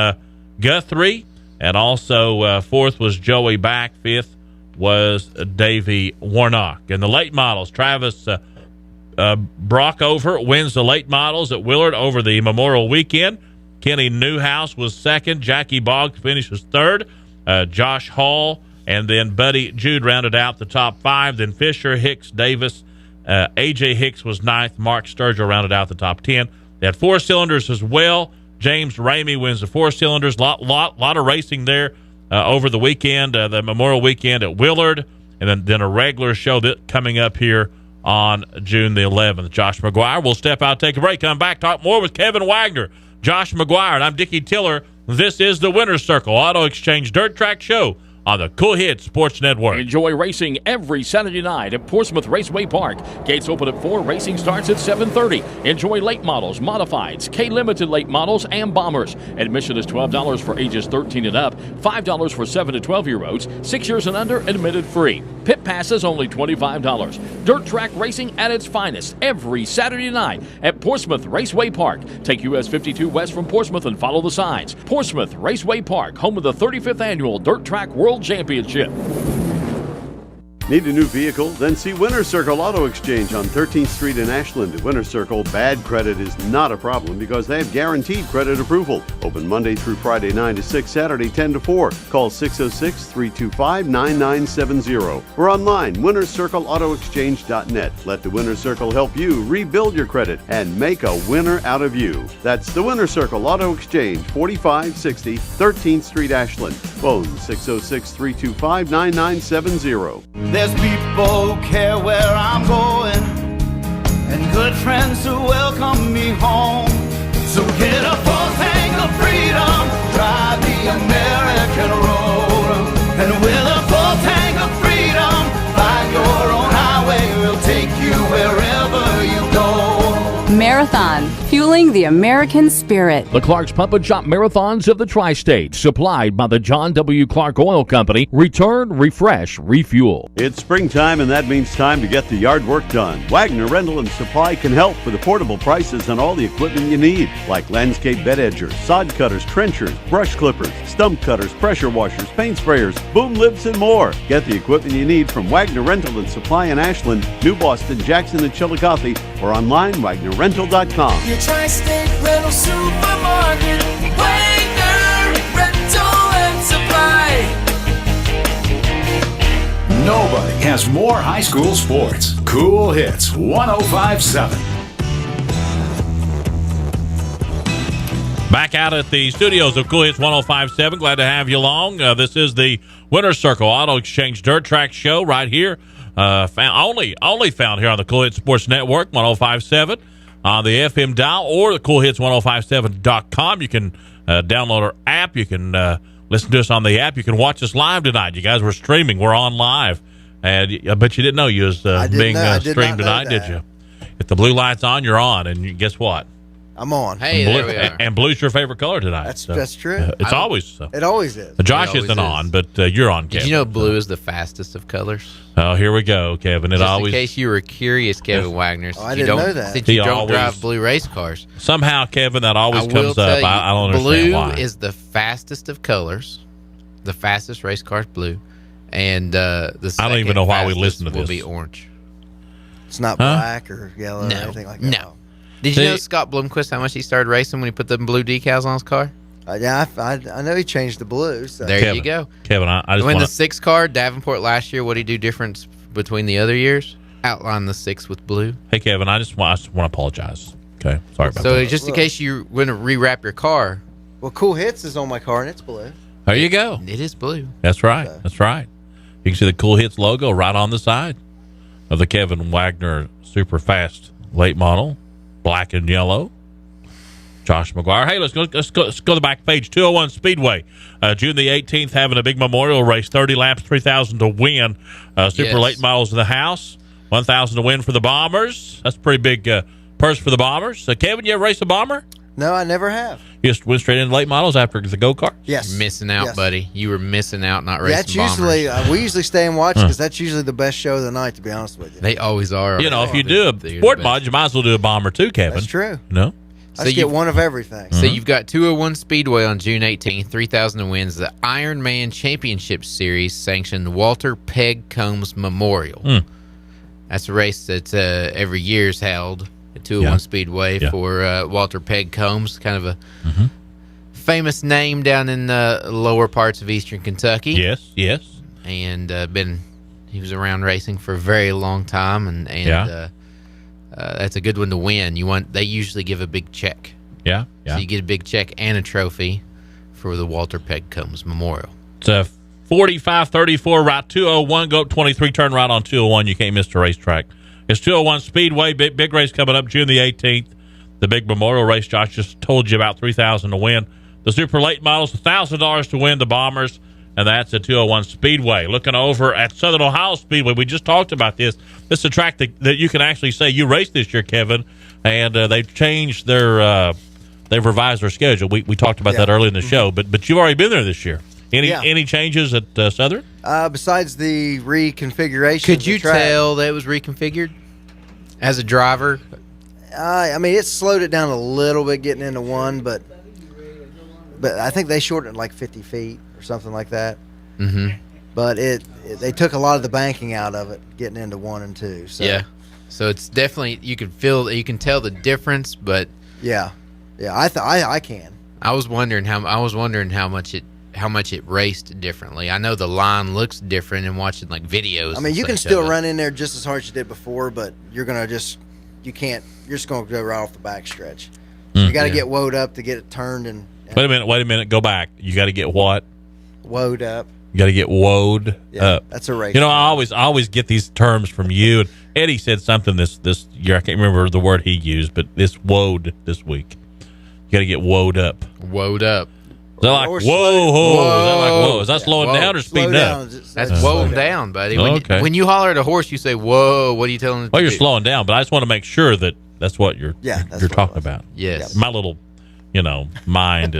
B: Guthrie, and also fourth was Joey Back. Fifth was Davey Warnock. And the late models, Travis Brockover wins the late models at Willard over the Memorial Weekend. Kenny Newhouse was second. Jackie Boggs finishes third. Josh Hall and then Buddy Jude rounded out the top 5. Then Fisher, Hicks, Davis, A.J. Hicks was ninth. Mark Sturgill rounded out the top 10. They had 4 cylinders as well. James Ramey wins the 4 cylinders. Lot of racing there over the weekend, the Memorial Weekend at Willard, and then a regular show that coming up here on June the 11th. Josh McGuire will step out, take a break, come back, talk more with Kevin Wagner, Josh McGuire, and I'm Dickie Tiller. This is the Winner's Circle Auto Exchange Dirt Track Show on the Cool Hits Sports Network.
A: Enjoy racing every Saturday night at Portsmouth Raceway Park. Gates open at 4. Racing starts at 7:30. Enjoy late models, modifieds, K-Limited late models, and bombers. Admission is $12 for ages 13 and up, $5 for 7 to 12-year-olds, 6 years and under, admitted free. Pit passes only $25. Dirt track racing at its finest every Saturday night at Portsmouth Raceway Park. Take US 52 west from Portsmouth and follow the signs. Portsmouth Raceway Park, home of the 35th Annual Dirt Track World Championship.
D: Need a new vehicle? Then see Winner's Circle Auto Exchange on 13th Street in Ashland. At Winner's Circle, bad credit is not a problem because they have guaranteed credit approval. Open Monday through Friday 9 to 6, Saturday 10 to 4. Call 606-325-9970 or online, winnerscircleautoexchange.net. Let the Winner's Circle help you rebuild your credit and make a winner out of you. That's the Winner's Circle Auto Exchange, 4560 13th Street, Ashland. Phone 606-325-9970.
E: There's people who care where I'm going, and good friends who welcome me home. hit a full tank of freedom, drive the American road. And with a full tank of freedom, find your own highway, we'll take you wherever you go.
F: Marathon, fueling the American spirit.
A: The Clark's Pump and Shop Marathons of the Tri-State, supplied by the John W. Clark Oil Company. Return, refresh, refuel.
D: It's springtime, and that means time to get the yard work done. Wagner Rental and Supply can help with affordable prices on all the equipment you need, like landscape bed edgers, sod cutters, trenchers, brush clippers, stump cutters, pressure washers, paint sprayers, boom lifts, and more. Get the equipment you need from Wagner Rental and Supply in Ashland, New Boston, Jackson, and Chillicothe, or online, WagnerRental.com.
J: Your Tri-State Rental Supermarket, Wagner Rental and Supply.
L: Nobody has more high school sports. Cool Hits 105.7.
B: Back out at the studios of Cool Hits 105.7. Glad to have you along. This is the Winner's Circle Auto Exchange Dirt Track Show right here. Only found here on the Cool Hits Sports Network 105.7 on the FM dial or the CoolHits1057.com. You can download our app. You can listen to us on the app. You can watch us live tonight. You guys, we're streaming. We're on live. And I bet you didn't know you was being streamed tonight, did you? If the blue light's on, you're on. And guess what?
C: I'm on.
I: Hey,
B: blue,
I: there we are.
B: And blue's your favorite color tonight.
C: That's true.
B: It's always so.
C: It always is.
B: Josh isn't on, but you're on, Kevin.
I: Did you know blue is the fastest of colors?
B: Oh, here we go, Kevin.
I: Just in case you were curious, Kevin Wagner.
C: I didn't know that.
I: Since you don't drive blue race cars.
B: Somehow, Kevin, that always comes up. I don't understand why.
I: Blue is the fastest of colors. The fastest race car is blue. And the
B: I don't even know why we listen to this.
I: Will be orange.
C: It's not black or yellow or anything like that.
I: No. Did you know Scott Blomqvist, how much he started racing when he put the blue decals on his car?
C: Yeah, I know he changed the blue. So.
I: There you go.
B: Kevin, I just
I: when the 6 car, Davenport last year, what did he do different between the other years? Outline the 6 with blue.
B: Hey, Kevin, I just want to apologize. Okay, sorry about that.
I: So just in case you want to rewrap your car.
C: Well, Cool Hits is on my car, and it's blue.
B: There you go.
I: It is blue.
B: That's right. That's right. You can see the Cool Hits logo right on the side of the Kevin Wagner Super Fast late model, black and yellow. Josh McGuire. Hey, let's go to the back page. 201 Speedway, June the 18th, having a big memorial race. 30 laps, $3,000 to win. Super late models in the house. $1,000 to win for the Bombers. That's a pretty big purse for the Bombers. Kevin, you ever race a Bomber?
C: No, I never have.
B: You just went straight into late models after the go-kart?
C: Yes.
I: You're missing out, buddy. You were missing out not racing
C: That's usually, we usually stay and watch because that's usually the best show of the night, to be honest with you.
I: They always are.
B: You know, if you do a sport mod, you might as well do a Bomber too, Kevin.
C: That's true.
B: No?
C: I get one of everything.
I: So you've got 201 Speedway on June 18th, 3,000 wins. The Ironman Championship Series sanctioned Walter Peg Combs Memorial. That's a race that every year is held at 201 Speedway for Walter Peg Combs, kind of a famous name down in the lower parts of eastern Kentucky.
B: Yes.
I: And he was around racing for a very long time, and that's a good one to win. They usually give a big check.
B: Yeah.
I: So you get a big check and a trophy for the Walter Peg Combs Memorial.
B: It's a 45-34 Route 201. Go up 23, turn right on 201. You can't miss the racetrack. It's 201 Speedway. Big race coming up June the 18th. The big memorial race. Josh just told you about $3,000 to win. The super late models, $1,000 to win the Bombers. And that's at 201 Speedway. Looking over at Southern Ohio Speedway, we just talked about this. This is a track that you can actually say you raced this year, Kevin, and they've changed they've revised their schedule. We talked about that early in the show, but you've already been there this year. Any changes at Southern?
C: Besides the reconfiguration,
I: could you tell that it was reconfigured as a driver?
C: I mean, it slowed it down a little bit getting into one, but I think they shortened it like 50 feet. Something like that. But they took a lot of the banking out of it getting into 1 and 2. So.
I: So it's definitely you can tell the difference, but
C: I can.
I: I was wondering how much it raced differently. I know the line looks different in watching like videos.
C: I mean, you can still run in there just as hard as you did before, but you're just going to go right off the back stretch. You got to get woed up to get it turned and
B: wait a minute, go back. You got to get what?
C: Woed up.
B: You got to get woed up.
C: That's a race.
B: You know, I always get these terms from you. And Eddie said something this year. I can't remember the word he used, but it's woed this week. You got to get woed up.
I: Woed up.
B: Is that like, whoa. Is that like, whoa? Is that slowing down or speeding up?
I: That's whoa down, buddy.
B: Okay.
I: When you holler at a horse, you say, whoa. What are you telling them?
B: Well, you're slowing down, but I just want to make sure that that's what you're talking about.
I: Yes.
B: My little, mind,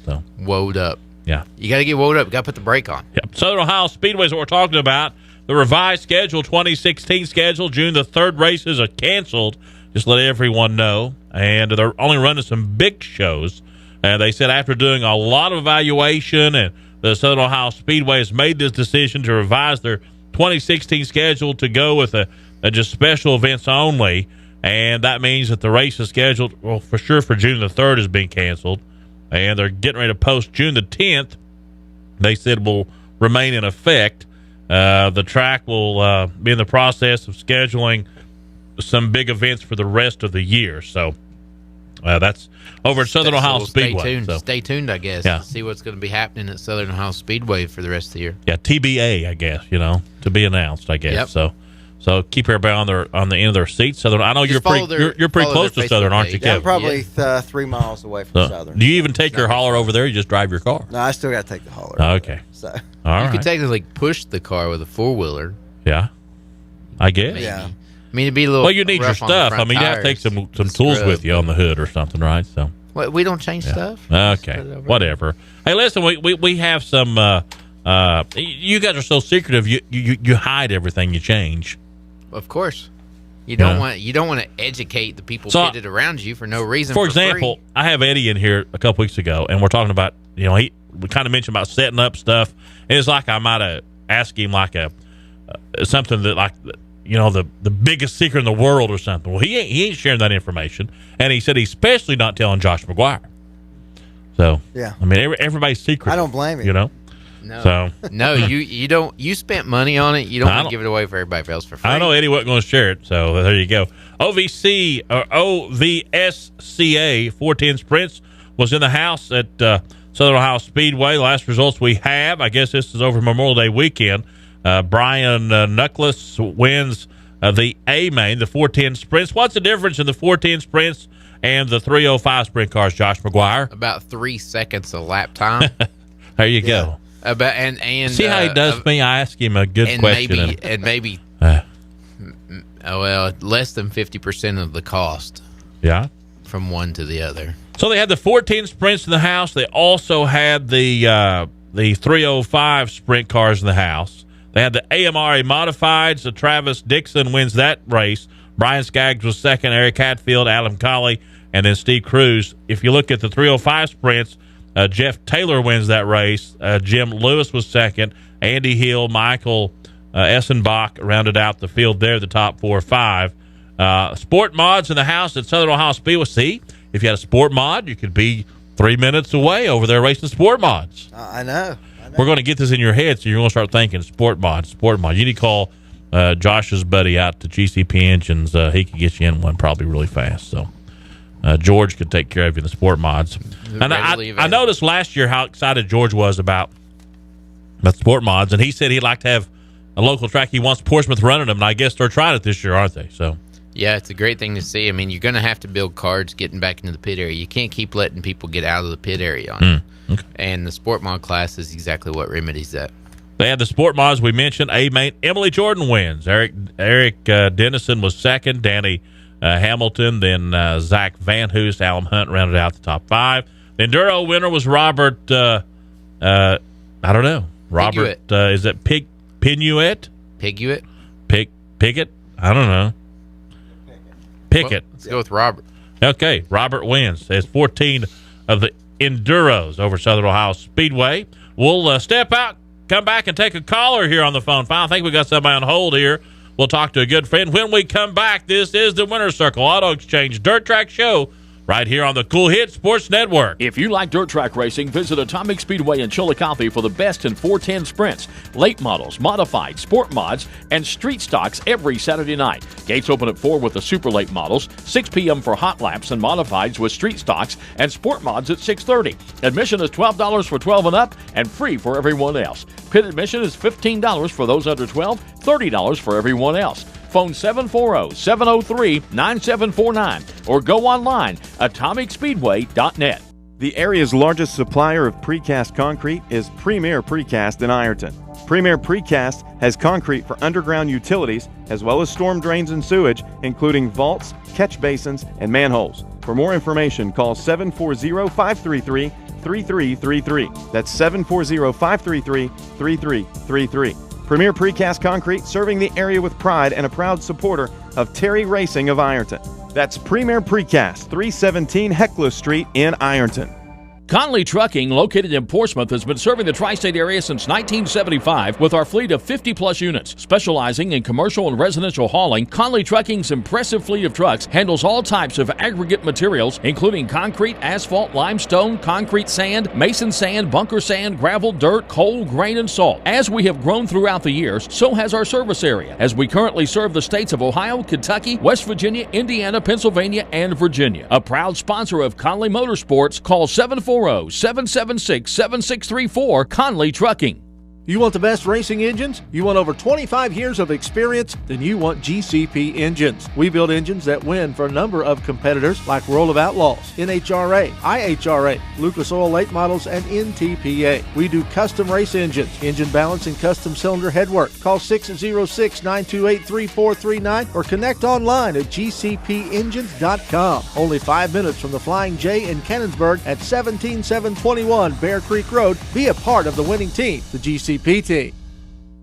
B: so.
I: Woed up.
B: Yeah.
I: You got to get woed up. You got to put the brake on.
B: Yep. Southern Ohio Speedway is what we're talking about. The revised schedule, 2016 schedule, June the 3rd races are canceled. Just let everyone know. And they're only running some big shows. And they said after doing a lot of evaluation, and the Southern Ohio Speedway has made this decision to revise their 2016 schedule to go with a just special events only. And that means that the race is scheduled, well, for sure for June the 3rd is being canceled. And they're getting ready to post June the 10th. They said will remain in effect. The track will be in the process of scheduling some big events for the rest of the year. So that's over at Southern Ohio Speedway.
I: Stay tuned.
B: So.
I: Stay tuned, I guess.
B: Yeah.
I: To see what's going to be happening at Southern Ohio Speedway for the rest of the year.
B: Yeah, TBA, I guess, to be announced, I guess. Yep. So keep everybody on the end of their seats. Southern, I know you're pretty close to Southern, aren't you, Kevin?
C: Yeah, I'm probably 3 miles away from Southern.
B: Do you even take your hauler over there? Or you just drive your car?
C: No, I still got to take the hauler.
B: Okay.
C: So
B: all
I: you could technically push the car with a 4-wheeler.
B: Yeah, I guess.
C: Yeah.
I: I mean, it'd be a little.
B: Well, you need your stuff. I mean, you have to take some tools with you on the hood or something, right? So.
I: Well, we don't change stuff.
B: Okay, whatever. Hey, listen, we have some. You guys are so secretive. You hide everything you change.
I: Of course, you don't want to educate the people pitted around you for no reason.
B: For example, I have Eddie in here a couple weeks ago, and we're talking about we kind of mentioned about setting up stuff. And it's like I might have asked him like something that like the biggest secret in the world or something. Well, he ain't sharing that information, and he said he's especially not telling Josh McGuire. So
C: yeah,
B: I mean everybody's secret.
C: I don't blame you.
I: No.
B: So
I: no, you don't. You spent money on it. You don't want to give it away for everybody else for free.
B: I know Eddie wasn't going to share it, so there you go. OVSCA 410 Sprints was in the house at Southern Ohio Speedway. The last results we have, I guess this is over Memorial Day weekend. Brian Nuckless wins the A main, the 410 Sprints. What's the difference in the 410 Sprints and the 305 Sprint cars, Josh McGuire?
I: About 3 seconds of lap time.
B: There you go.
I: About and
B: see how he does me. I ask him a good question,
I: maybe less than 50% of the cost.
B: Yeah,
I: from one to the other.
B: So they had the 410 Sprints in the house. They also had the 305 Sprint cars in the house. They had the AMRA Modifieds. So Travis Dixon wins that race. Brian Skaggs was second. Eric Hatfield, Adam Colley, and then Steve Cruz. If you look at the 305 Sprints, Jeff Taylor wins that race. Jim Lewis was second. Andy Hill, Michael Essenbach rounded out the field there, the top 4 or 5. Sport mods in the house at Southern Ohio Speedway. See, if you had a sport mod, you could be 3 minutes away over there racing sport mods.
C: I know.
B: We're going to get this in your head, so you're going to start thinking sport mods. You need to call Josh's buddy out to GCP Engines. He could get you in one probably really fast. So George could take care of you in the sport mods. And I noticed last year how excited George was about sport mods, and he said he'd like to have a local track. He wants Portsmouth running them, and I guess they're trying it this year, aren't they? So.
I: Yeah, it's a great thing to see. I mean, you're going to have to build cards getting back into the pit area. You can't keep letting people get out of the pit area on it. Okay. And the Sport Mod class is exactly what remedies that.
B: They had the Sport Mods we mentioned. A-main, Emily Jordan wins. Eric Dennison was second. Danny Hamilton. Then Zach Van Hoos, Alan Hunt rounded out the top 5. The Enduro winner was Robert, I don't know. Robert, is it Pinuet?
I: Piguet?
B: Pickett? I don't know. Pickett.
I: Let's go with Robert.
B: Okay, Robert wins. There's 14 of the Enduros over Southern Ohio Speedway. We'll step out, come back, and take a caller here on the phone. I think we got somebody on hold here. We'll talk to a good friend. When we come back, this is the Winter Circle Auto Exchange Dirt Track Show right here on the Cool Hit Sports Network.
A: If you like dirt track racing, visit Atomic Speedway in Chillicothe for the best in 410 sprints, late models, modified, sport mods, and street stocks every Saturday night. Gates open at 4 with the super late models, 6 p.m. for hot laps and modifieds with street stocks and sport mods at 6:30. Admission is $12 for 12 and up and free for everyone else. Pit admission is $15 for those under 12, $30 for everyone else. Phone 740-703-9749 or go online atomicspeedway.net.
G: The area's largest supplier of precast concrete is Premier Precast in Ironton. Premier Precast has concrete for underground utilities as well as storm drains and sewage, including vaults, catch basins, and manholes. For more information, call 740-533-3333. That's 740-533-3333. Premier Precast Concrete, serving the area with pride and a proud supporter of Terry Racing of Ironton. That's Premier Precast, 317 Heckler Street in Ironton.
A: Conley Trucking, located in Portsmouth, has been serving the tri-state area since 1975 with our fleet of 50-plus units. Specializing in commercial and residential hauling, Conley Trucking's impressive fleet of trucks handles all types of aggregate materials, including concrete, asphalt, limestone, concrete sand, mason sand, bunker sand, gravel, dirt, coal, grain, and salt. As we have grown throughout the years, so has our service area, as we currently serve the states of Ohio, Kentucky, West Virginia, Indiana, Pennsylvania, and Virginia. A proud sponsor of Conley Motorsports, call 740-776-7634 Conley Trucking.
K: You want the best racing engines? You want over 25 years of experience? Then you want GCP Engines. We build engines that win for a number of competitors like World of Outlaws, NHRA, IHRA, Lucas Oil Late Models, and NTPA. We do custom race engines, engine balance, and custom cylinder headwork. Call 606-928-3439 or connect online at gcpengines.com. Only 5 minutes from the Flying J in Cannonsburg at 17721 Bear Creek Road. Be a part of the winning team, the GCP team.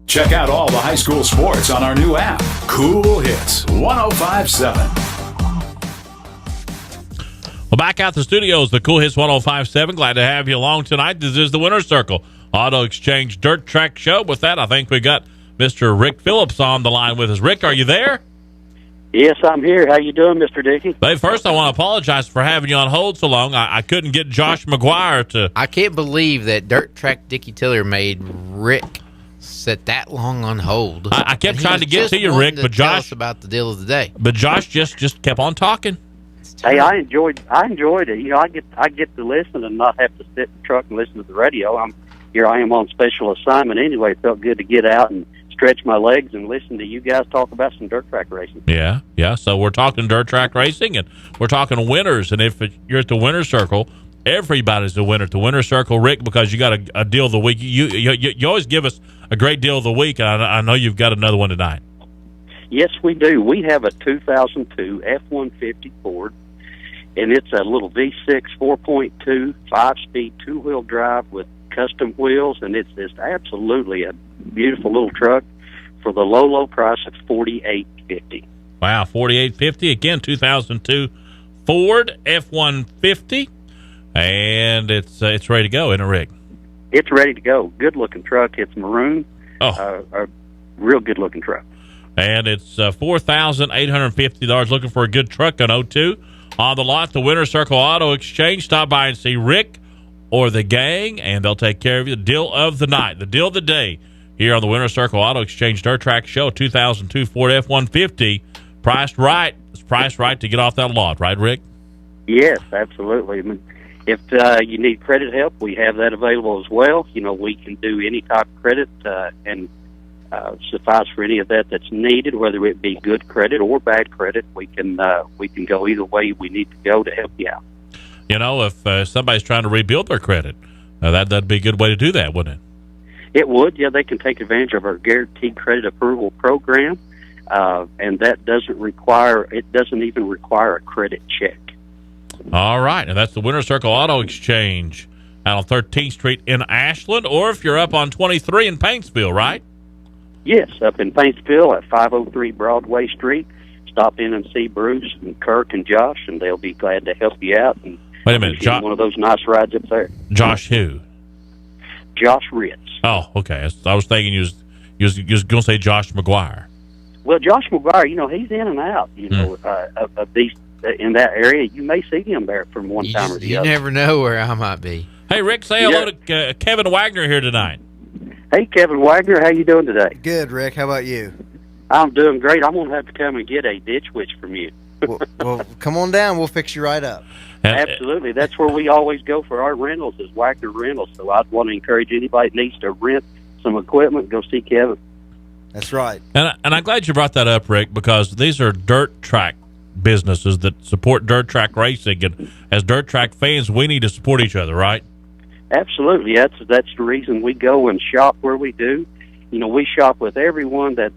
L: Check out all the high school sports on our new app, Cool Hits 105.7.
B: Well, back out the studios, the Cool Hits 105.7. Glad to have you along tonight. This is the Winner's Circle Auto Exchange Dirt Track Show. With that, I think we got Mr. Rick Phillips on the line with us. Rick, are you there?
M: Yes, I'm here. How you doing, Mr. Dickey?
B: Hey, first, I want to apologize for having you on hold so long. I couldn't get Josh McGuire to...
I: I can't believe that Dirt Track Dickie Tiller made Rick sit that long on hold.
B: I kept trying to get to you, Rick, but Josh...
I: Tell us about the deal of the day.
B: But Josh just kept on talking.
M: Hey, I enjoyed it. You know, I get to listen and not have to sit in the truck and listen to the radio. I am on special assignment anyway. It felt good to get out and stretch my legs and listen to you guys talk about some dirt track racing.
B: Yeah. So we're talking dirt track racing, and we're talking winners. And if you're at the Winner's Circle, everybody's a winner at the Winner's Circle, Rick, because you got a deal of the week. You always give us a great deal of the week, and I know you've got another one tonight.
M: Yes, we do. We have a 2002 F-150 Ford, and it's a little V6 4.2 5-speed two-wheel drive with custom wheels, and it's just absolutely a beautiful little truck for the low price of $48.50.
B: Wow, $48.50 again. 2002 Ford F-150, and it's ready to go, isn't it, Rick?
M: It's ready to go. Good looking truck. It's maroon. A real good looking truck.
B: And it's $4,850. Looking for a good truck on 02 on the lot. The Winner's Circle Auto Exchange. Stop by and see Rick or the gang, and they'll take care of you. The deal of the night, the deal of the day, here on the Winner's Circle Auto Exchange Dirt Track Show. 2002 Ford F-150, priced right. It's priced right to get off that lot, right, Rick?
M: Yes, absolutely. I mean, if you need credit help, we have that available as well. You know, we can do any type of credit and suffice for any of that's needed, whether it be good credit or bad credit. We can go either way we need to go to help you out.
B: You know, if somebody's trying to rebuild their credit, that'd be a good way to do that, wouldn't it?
M: It would, yeah. They can take advantage of our Guaranteed Credit Approval Program, and that doesn't even require a credit check.
B: All right, and that's the Winner's Circle Auto Exchange out on 13th Street in Ashland, or if you're up on 23 in Paintsville, right?
M: Yes, up in Paintsville at 503 Broadway Street. Stop in and see Bruce and Kirk and Josh, and they'll be glad to help you out. And
B: wait a minute,
M: one of those nice rides up there.
B: Josh who?
M: Josh Ritz.
B: Oh, okay. I was thinking you was going to say Josh McGuire.
M: Well, Josh McGuire, you know, he's in and out, you know, of these in that area. You may see him there from one time or the other.
I: You never know where I might be.
B: Hey, Rick, say hello to Kevin Wagner here tonight.
M: Hey, Kevin Wagner, how you doing today?
C: Good, Rick. How about you?
M: I'm doing great. I'm going to have to come and get a ditch witch from you.
C: well, come on down. We'll fix you right up.
M: Absolutely. That's where we always go for our rentals is Wagner Rentals. So I'd want to encourage anybody that needs to rent some equipment, go see Kevin.
C: That's right.
B: And I'm glad you brought that up, Rick, because these are dirt track businesses that support dirt track racing, and as dirt track fans, we need to support each other, right?
M: Absolutely. That's the reason we go and shop where we do. We shop with everyone that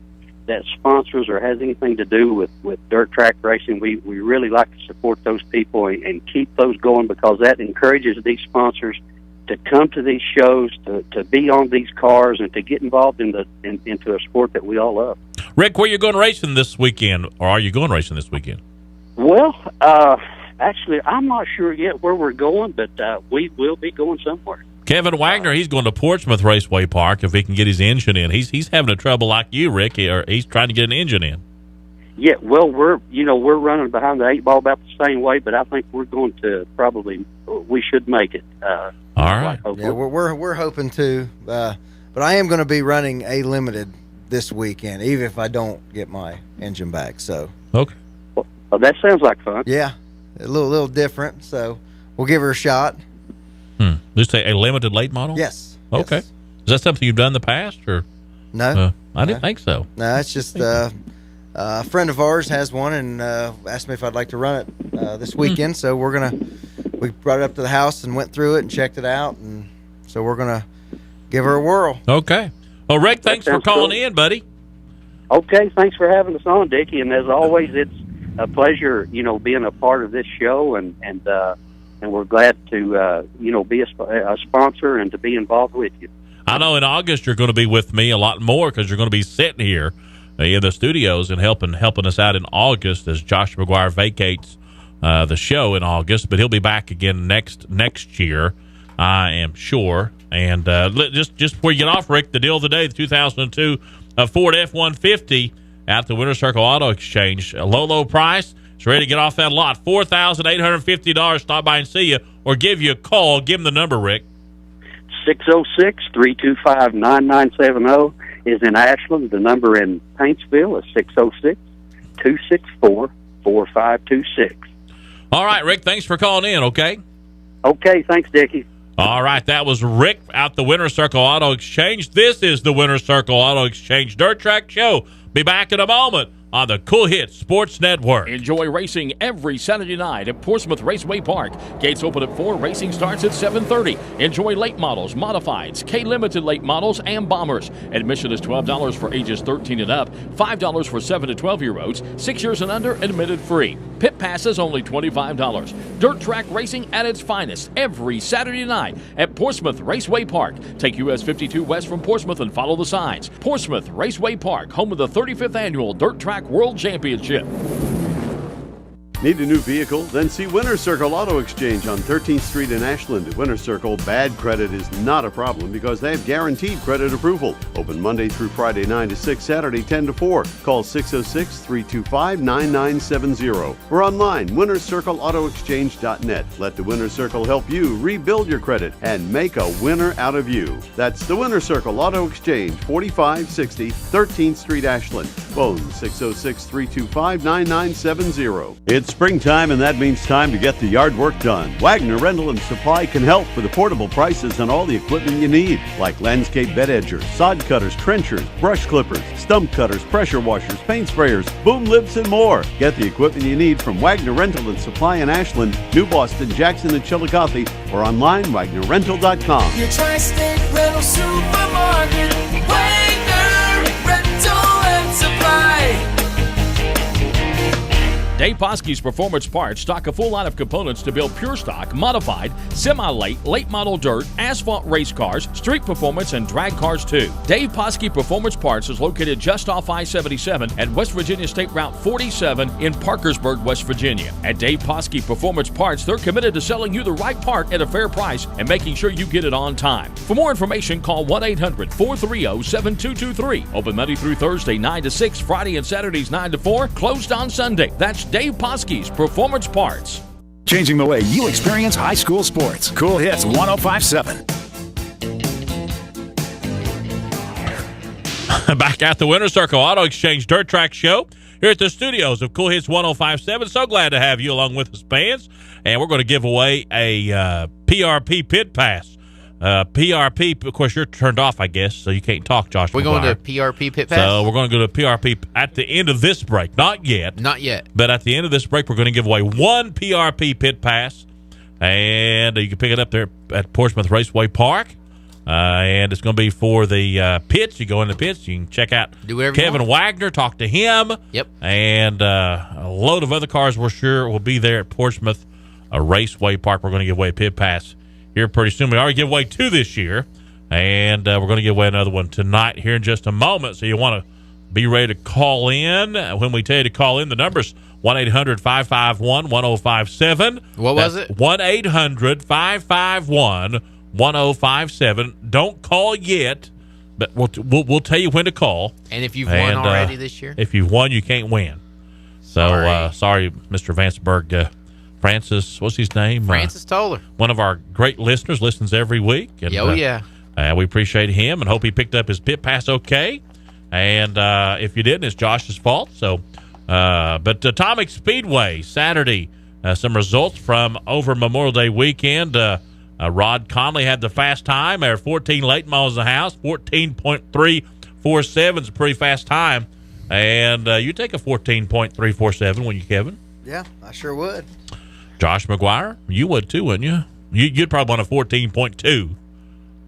M: sponsors or has anything to do with dirt track racing. We really like to support those people and keep those going, because that encourages these sponsors to come to these shows, to be on these cars, and to get involved into a sport that we all love.
B: Rick, where you going racing this weekend, or are you going racing this weekend?
M: Well, actually, I'm not sure yet where we're going, but we will be going somewhere.
B: Kevin Wagner, he's going to Portsmouth Raceway Park if he can get his engine in. He's having a trouble like you, Rick, or he's trying to get an engine in.
M: Yeah, well, we're running behind the 8 ball about the same way, but I think we're going to we should make it.
B: All right.
C: Yeah, we're hoping to, but I am going to be running a limited this weekend, even if I don't get my engine back. So
B: okay.
M: Well, that sounds like fun.
C: Yeah, a little different. So we'll give her a shot.
B: Just say a limited late model?
C: Yes.
B: Okay.
C: Yes.
B: Is that something you've done in the past, or
C: no?
B: I didn't think so.
C: No, it's just a friend of ours has one and asked me if I'd like to run it this weekend. So we brought it up to the house and went through it and checked it out, and so we're gonna give her a whirl.
B: Okay. Well, Rick, thanks for calling in, buddy.
M: Okay, thanks for having us on, Dickie. And as always, it's a pleasure, being a part of this show, and we're glad to, be a sponsor and to be involved with you.
B: I know in August you're going to be with me a lot more, because you're going to be sitting here in the studios and helping us out in August as Josh McGuire vacates the show in August. But he'll be back again next year, I am sure. And just before you get off, Rick, the deal of the day, the 2002 Ford F-150 at the Winter Circle Auto Exchange. A low price. It's ready to get off that lot. $4,850. Stop by and see you, or give you a call. Give them the number, Rick.
M: 606-325-9970 is in Ashland. The number in Paintsville is 606-264-4526.
B: All right, Rick, thanks for calling in, okay?
M: Okay, thanks, Dickie.
B: All right, that was Rick out the Winter Circle Auto Exchange. This is the Winter Circle Auto Exchange Dirt Track Show. Be back in a moment on the Cool Hits Sports Network.
A: Enjoy racing every Saturday night at Portsmouth Raceway Park. Gates open at 4. Racing starts at 7:30. Enjoy late models, modifieds, K-Limited late models, and bombers. Admission is $12 for ages 13 and up, $5 for 7 to 12-year-olds, 6 years and under, admitted free. Pit passes only $25. Dirt track racing at its finest every Saturday night at Portsmouth Raceway Park. Take US 52 west from Portsmouth and follow the signs. Portsmouth Raceway Park, home of the 35th Annual Dirt Track World Championship.
D: Need a new vehicle? Then see Winter Circle Auto Exchange on 13th Street in Ashland. At Winter Circle, bad credit is not a problem because they have guaranteed credit approval. Open Monday through Friday 9 to 6, Saturday 10 to 4. Call 606-325-9970 or online, wintercircleautoexchange.net. Let the Winter Circle help you rebuild your credit and make a winner out of you. That's the Winter Circle Auto Exchange, 4560 13th Street, Ashland. Phone 606-325-9970. It's springtime, and that means time to get the yard work done. Wagner Rental and Supply can help with affordable prices on all the equipment you need, like landscape bed edgers, sod cutters, trenchers, brush clippers, stump cutters, pressure washers, paint sprayers, boom lifts, and more. Get the equipment you need from Wagner Rental and Supply in Ashland, New Boston, Jackson, and Chillicothe, or online, WagnerRental.com.
J: Your Tri-State Rental Supermarket, Wagner Rental and Supply.
A: Dave Poske's Performance Parts stock a full line of components to build pure stock, modified, late model dirt, asphalt race cars, street performance, and drag cars too. Dave Poske Performance Parts is located just off I-77 at West Virginia State Route 47 in Parkersburg, West Virginia. At Dave Poske Performance Parts, they're committed to selling you the right part at a fair price and making sure you get it on time. For more information, call 1-800-430-7223. Open Monday through Thursday 9 to 6, Friday and Saturdays 9 to 4, closed on Sunday. That's Dave Poske's Performance Parts.
L: Changing the way you experience high school sports. Cool Hits 105.7.
B: Back at the Winter Circle Auto Exchange Dirt Track Show here at the studios of Cool Hits 105.7. So glad to have you along with us, fans. And we're going to give away a PRP pit pass PRP, of course, you're turned off, I guess, so you can't talk, Josh.
I: We're going to PRP Pit Pass?
B: So we're going to go to PRP at the end of this break. Not yet.
I: Not yet.
B: But at the end of this break, we're going to give away one PRP Pit Pass. And you can pick it up there at Portsmouth Raceway Park. And it's going to be for the pits. You go in the pits. You can check out Kevin Wagner, talk to him.
I: Yep.
B: And a load of other cars we're sure will be there at Portsmouth Raceway Park. We're going to give away a Pit Pass here pretty soon. We already give away 2 this year, and we're going to give away another one tonight here in just a moment. So you want to be ready to call in. When we tell you to call in, the number's 1-800-551-1057.
I: What was it?
B: 1-800-551-1057. Don't call yet, but we'll tell you when to call.
I: And if you've won already this year?
B: If you've won, you can't win. So sorry, Mr. Vanceburg. Francis, what's his name?
I: Francis Toller.
B: One of our great listeners, listens every week. And,
I: yeah.
B: We appreciate him and hope he picked up his Pit Pass okay. And if you didn't, it's Josh's fault. So, but Atomic Speedway, Saturday, some results from over Memorial Day weekend. Rod Conley had the fast time at 14 late miles a house, 14.347 is a pretty fast time. And you take a 14.347, wouldn't you, Kevin?
C: Yeah, I sure would.
B: Josh McGuire, you would too, wouldn't you? You'd probably want a 14.2.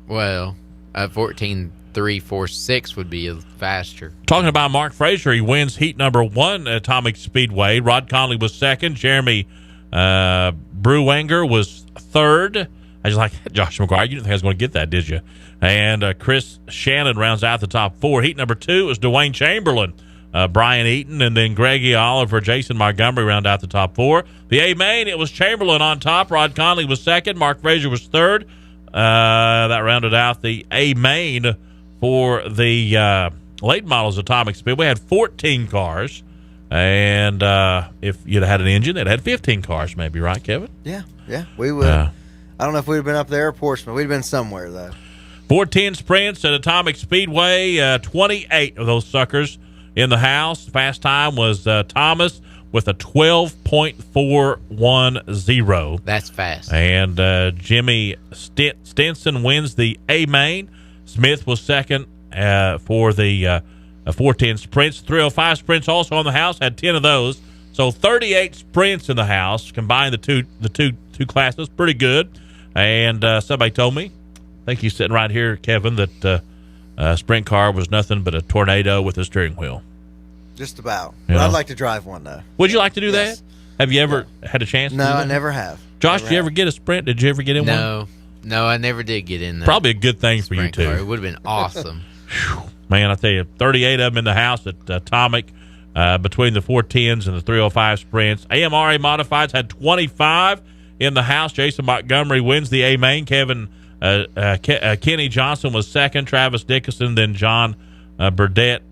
I: Well, a 14.346 would be faster.
B: Talking about Mark Frazier, he wins heat number 1 at Atomic Speedway. Rod Conley was second. Jeremy Bruwanger was third. I just like Josh McGuire. You didn't think I was going to get that, did you? And Chris Shannon rounds out the top 4. Heat number 2 is Dwayne Chamberlain. Brian Eaton, and then Greggy Oliver, Jason Montgomery round out the top 4. The A-Main, it was Chamberlain on top. Rod Conley was second. Mark Frazier was third. That rounded out the A-Main for the late models Atomic Speed. We had 14 cars, and if you'd had an engine, it had 15 cars maybe, right, Kevin?
C: Yeah. We would. I don't know if we'd have been up there or Portsmouth. We'd have been somewhere, though.
B: 410 sprints at Atomic Speedway, 28 of those suckers in the house. Fast time was Thomas with a 12.410.
I: That's fast.
B: And Jimmy Stinson wins the A-Main. Smith was second for the 410 sprints. 305 sprints also on the house, had 10 of those. So 38 sprints in the house, combined the two classes. Pretty good. And somebody told me, I think he's sitting right here, Kevin, that sprint car was nothing but a tornado with a steering wheel.
C: Just about. But I'd like to drive one, though.
B: Would you like to do that? Have you ever had a chance to do that?
C: No, I never have.
B: Josh, did you ever get a sprint? Did you ever get in one?
I: No, I never did get in there.
B: Probably a good thing for you, too.
I: Car. It would have been awesome.
B: Man, I tell you, 38 of them in the house at Atomic between the 410s and the 305 sprints. AMRA Modifieds had 25 in the house. Jason Montgomery wins the A-Main. Kenny Johnson was second. Travis Dickinson, then John Burdett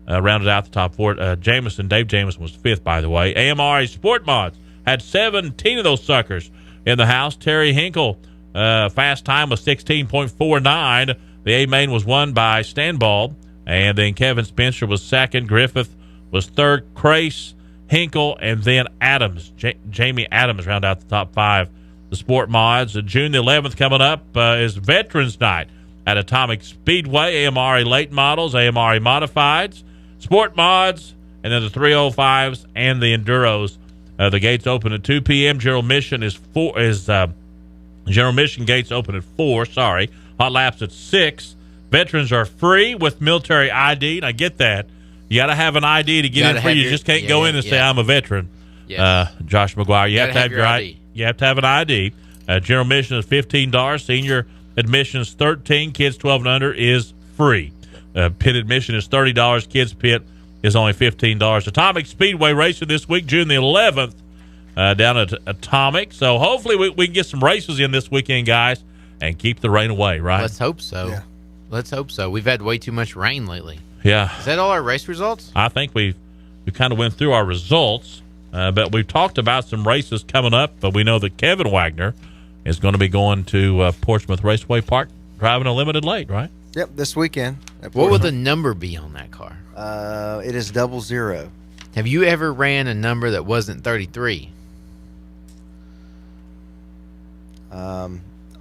B: rounded out the top 4. Dave Jameson was fifth, by the way. AMRA Sport Mods had 17 of those suckers in the house. Terry Hinkle, fast time was 16.49. The A-Main was won by Stanball, and then Kevin Spencer was second. Griffith was third. Crace, Hinkle, and then Adams. Jamie Adams round out the top 5. The Sport Mods. June the 11th coming up is Veterans Night at Atomic Speedway. AMRA late models, AMRA Modifieds, Sport Mods, and then the 305s and the Enduros. The gates open at 2 p.m. General Mission General Mission gates open at 4. Sorry. Hot laps at 6. Veterans are free with military ID. And I get that. You got to have an ID to get in free. You just can't go in and say, I'm a veteran.
I: Yes.
B: Josh McGuire, you have to have your ID. You have to have an ID. General admission is $15. Senior admission is $13. Kids 12 and under is free. Pit admission is $30. Kids pit is only $15. Atomic Speedway racing this week, June the 11th, down at Atomic. So hopefully we can get some races in this weekend, guys, and keep the rain away, right?
I: Let's hope so. Yeah. Let's hope so. We've had way too much rain lately.
B: Yeah.
I: Is that all our race results?
B: I think we kind of went through our results, but we've talked about some races coming up. But we know that Kevin Wagner is going to be going to Portsmouth Raceway Park driving a limited late, right?
C: Yep, this weekend.
I: What would the number be on that car?
C: It is 00.
I: Have you ever ran a number that wasn't 33?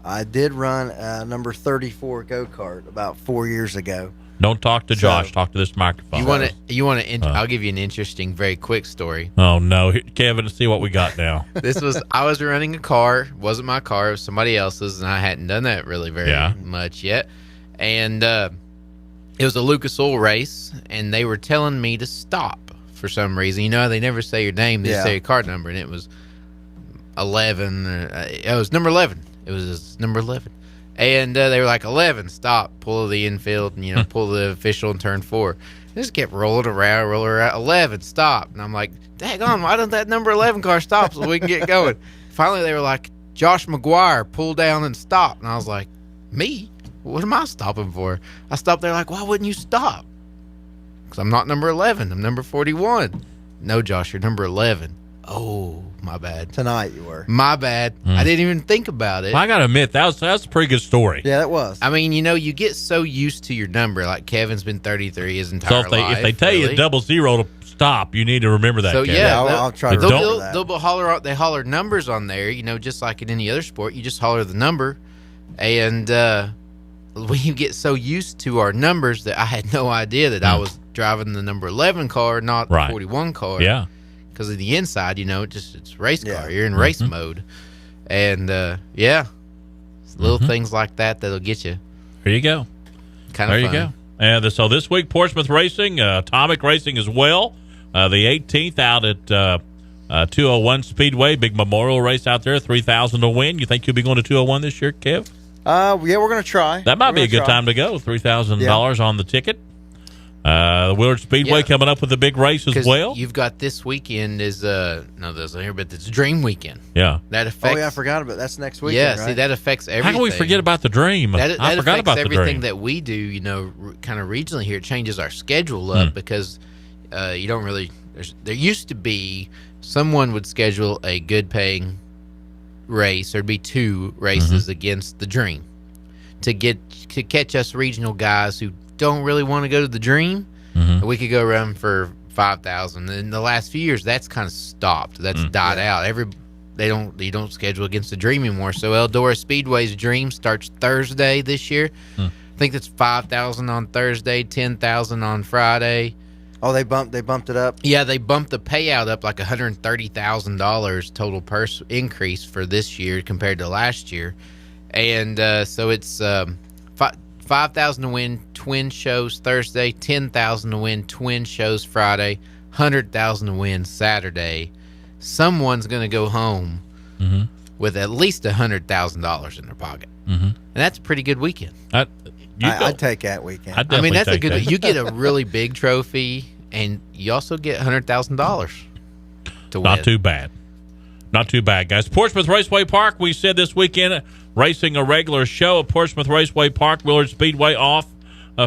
C: I did run a number 34 go-kart about 4 years ago.
B: Don't talk to Josh. Talk to this microphone.
I: You want to? I'll give you an interesting, very quick story.
B: Oh no, Kevin, let's see what we got now.
I: I was running a car. Wasn't my car. It was somebody else's, and I hadn't done that really very much yet. And it was a Lucas Oil race, and they were telling me to stop for some reason. You know, they never say your name; they say your car number, and it was 11. It was number 11. It was number 11. And they were like, 11, stop, pull the infield, and, pull the official in turn 4. They just kept rolling around, 11, stop. And I'm like, daggone, why don't that number 11 car stop so we can get going? Finally, they were like, Josh McGuire, pull down and stop. And I was like, me? What am I stopping for? I stopped there like, why wouldn't you stop? Because I'm not number 11. I'm number 41. No, Josh, you're number 11. Oh, my bad.
C: Tonight you were.
I: My bad. I didn't even think about it.
B: Well, I got to admit, that's a pretty good story.
C: Yeah, that was.
I: I mean, you get so used to your number. Like Kevin's been 33 his entire life.
B: So if they tell you 00 to stop, you need to remember that.
I: So
B: Kevin.
I: yeah,
C: I'll try to remember that.
I: They holler numbers on there. Just like in any other sport, you just holler the number, and when you get so used to our numbers that I had no idea that I was driving the number 11 car, not the 41 car.
B: Yeah.
I: Because of the inside, it's race car. You're in race mode. And, little things like that'll get you.
B: There you go.
I: Kind of fun.
B: There you go. And so this week, Portsmouth Racing, Atomic Racing as well. The 18th out at 201 Speedway. Big memorial race out there, $3,000 to win. You think you'll be going to 201 this year, Kev?
C: Yeah, we're going to try.
B: That might be a good time to go. $3,000 on the ticket. The Willard Speedway coming up with a big race as well.
I: You've got this weekend is but it's Dream Weekend.
B: Yeah,
I: that affects.
C: Oh yeah, I forgot about that's next weekend.
I: Yeah,
C: right?
I: See, that affects everything.
B: How can we forget about the Dream? I forgot about the Dream.
I: Everything that we do, kind of regionally here. It changes our schedule up because you don't really. There used to be someone would schedule a good paying race. There'd be 2 races against the Dream to catch us regional guys who don't really want to go to the Dream. We could go run for 5,000. In the last few years, that's kind of stopped. That's died out. You don't schedule against the Dream anymore. So Eldora Speedway's Dream starts Thursday this year. I think that's 5,000 on Thursday, 10,000 on Friday.
C: Oh, they bumped it up.
I: Yeah, they bumped the payout up like $130,000 total purse increase for this year compared to last year, and so it's 5,000 to win twin shows Thursday, 10,000 to win twin shows Friday, 100,000 to win Saturday. Someone's going to go home with at least $100,000 in their pocket, and that's a pretty good weekend.
C: I'd take that weekend.
I: I mean, that's a good. You get a really big trophy, and you also get $100,000 to win.
B: Not too bad. Not too bad, guys. Portsmouth Raceway Park, we said this weekend, racing a regular show at Portsmouth Raceway Park. Willard Speedway off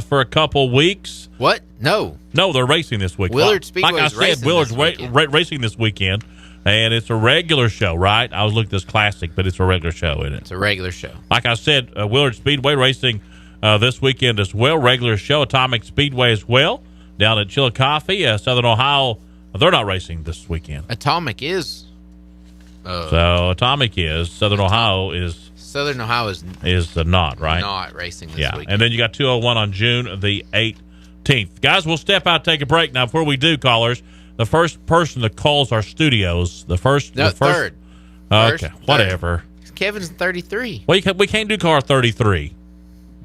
B: for a couple weeks.
I: What? No,
B: they're racing this week.
I: Willard Speedway
B: like I said, Willard's racing this weekend, and it's a regular show, right? I was looking at this classic, but it's a regular show, isn't it?
I: It's a regular show.
B: Like I said, Willard Speedway racing this weekend as well. Regular show, Atomic Speedway as well, down at Chillicothe, Southern Ohio. They're not racing this weekend.
I: Atomic is.
B: So Atomic is. Southern Ohio is.
I: Southern Ohio
B: is not, right?
I: Not racing this weekend.
B: And then you got 201 on June the 18th. Guys, we'll step out, take a break. Now, before we do, callers, the first person that calls our studios,
I: third.
B: Okay, whatever.
I: Kevin's 33.
B: Well, we can't do car 33.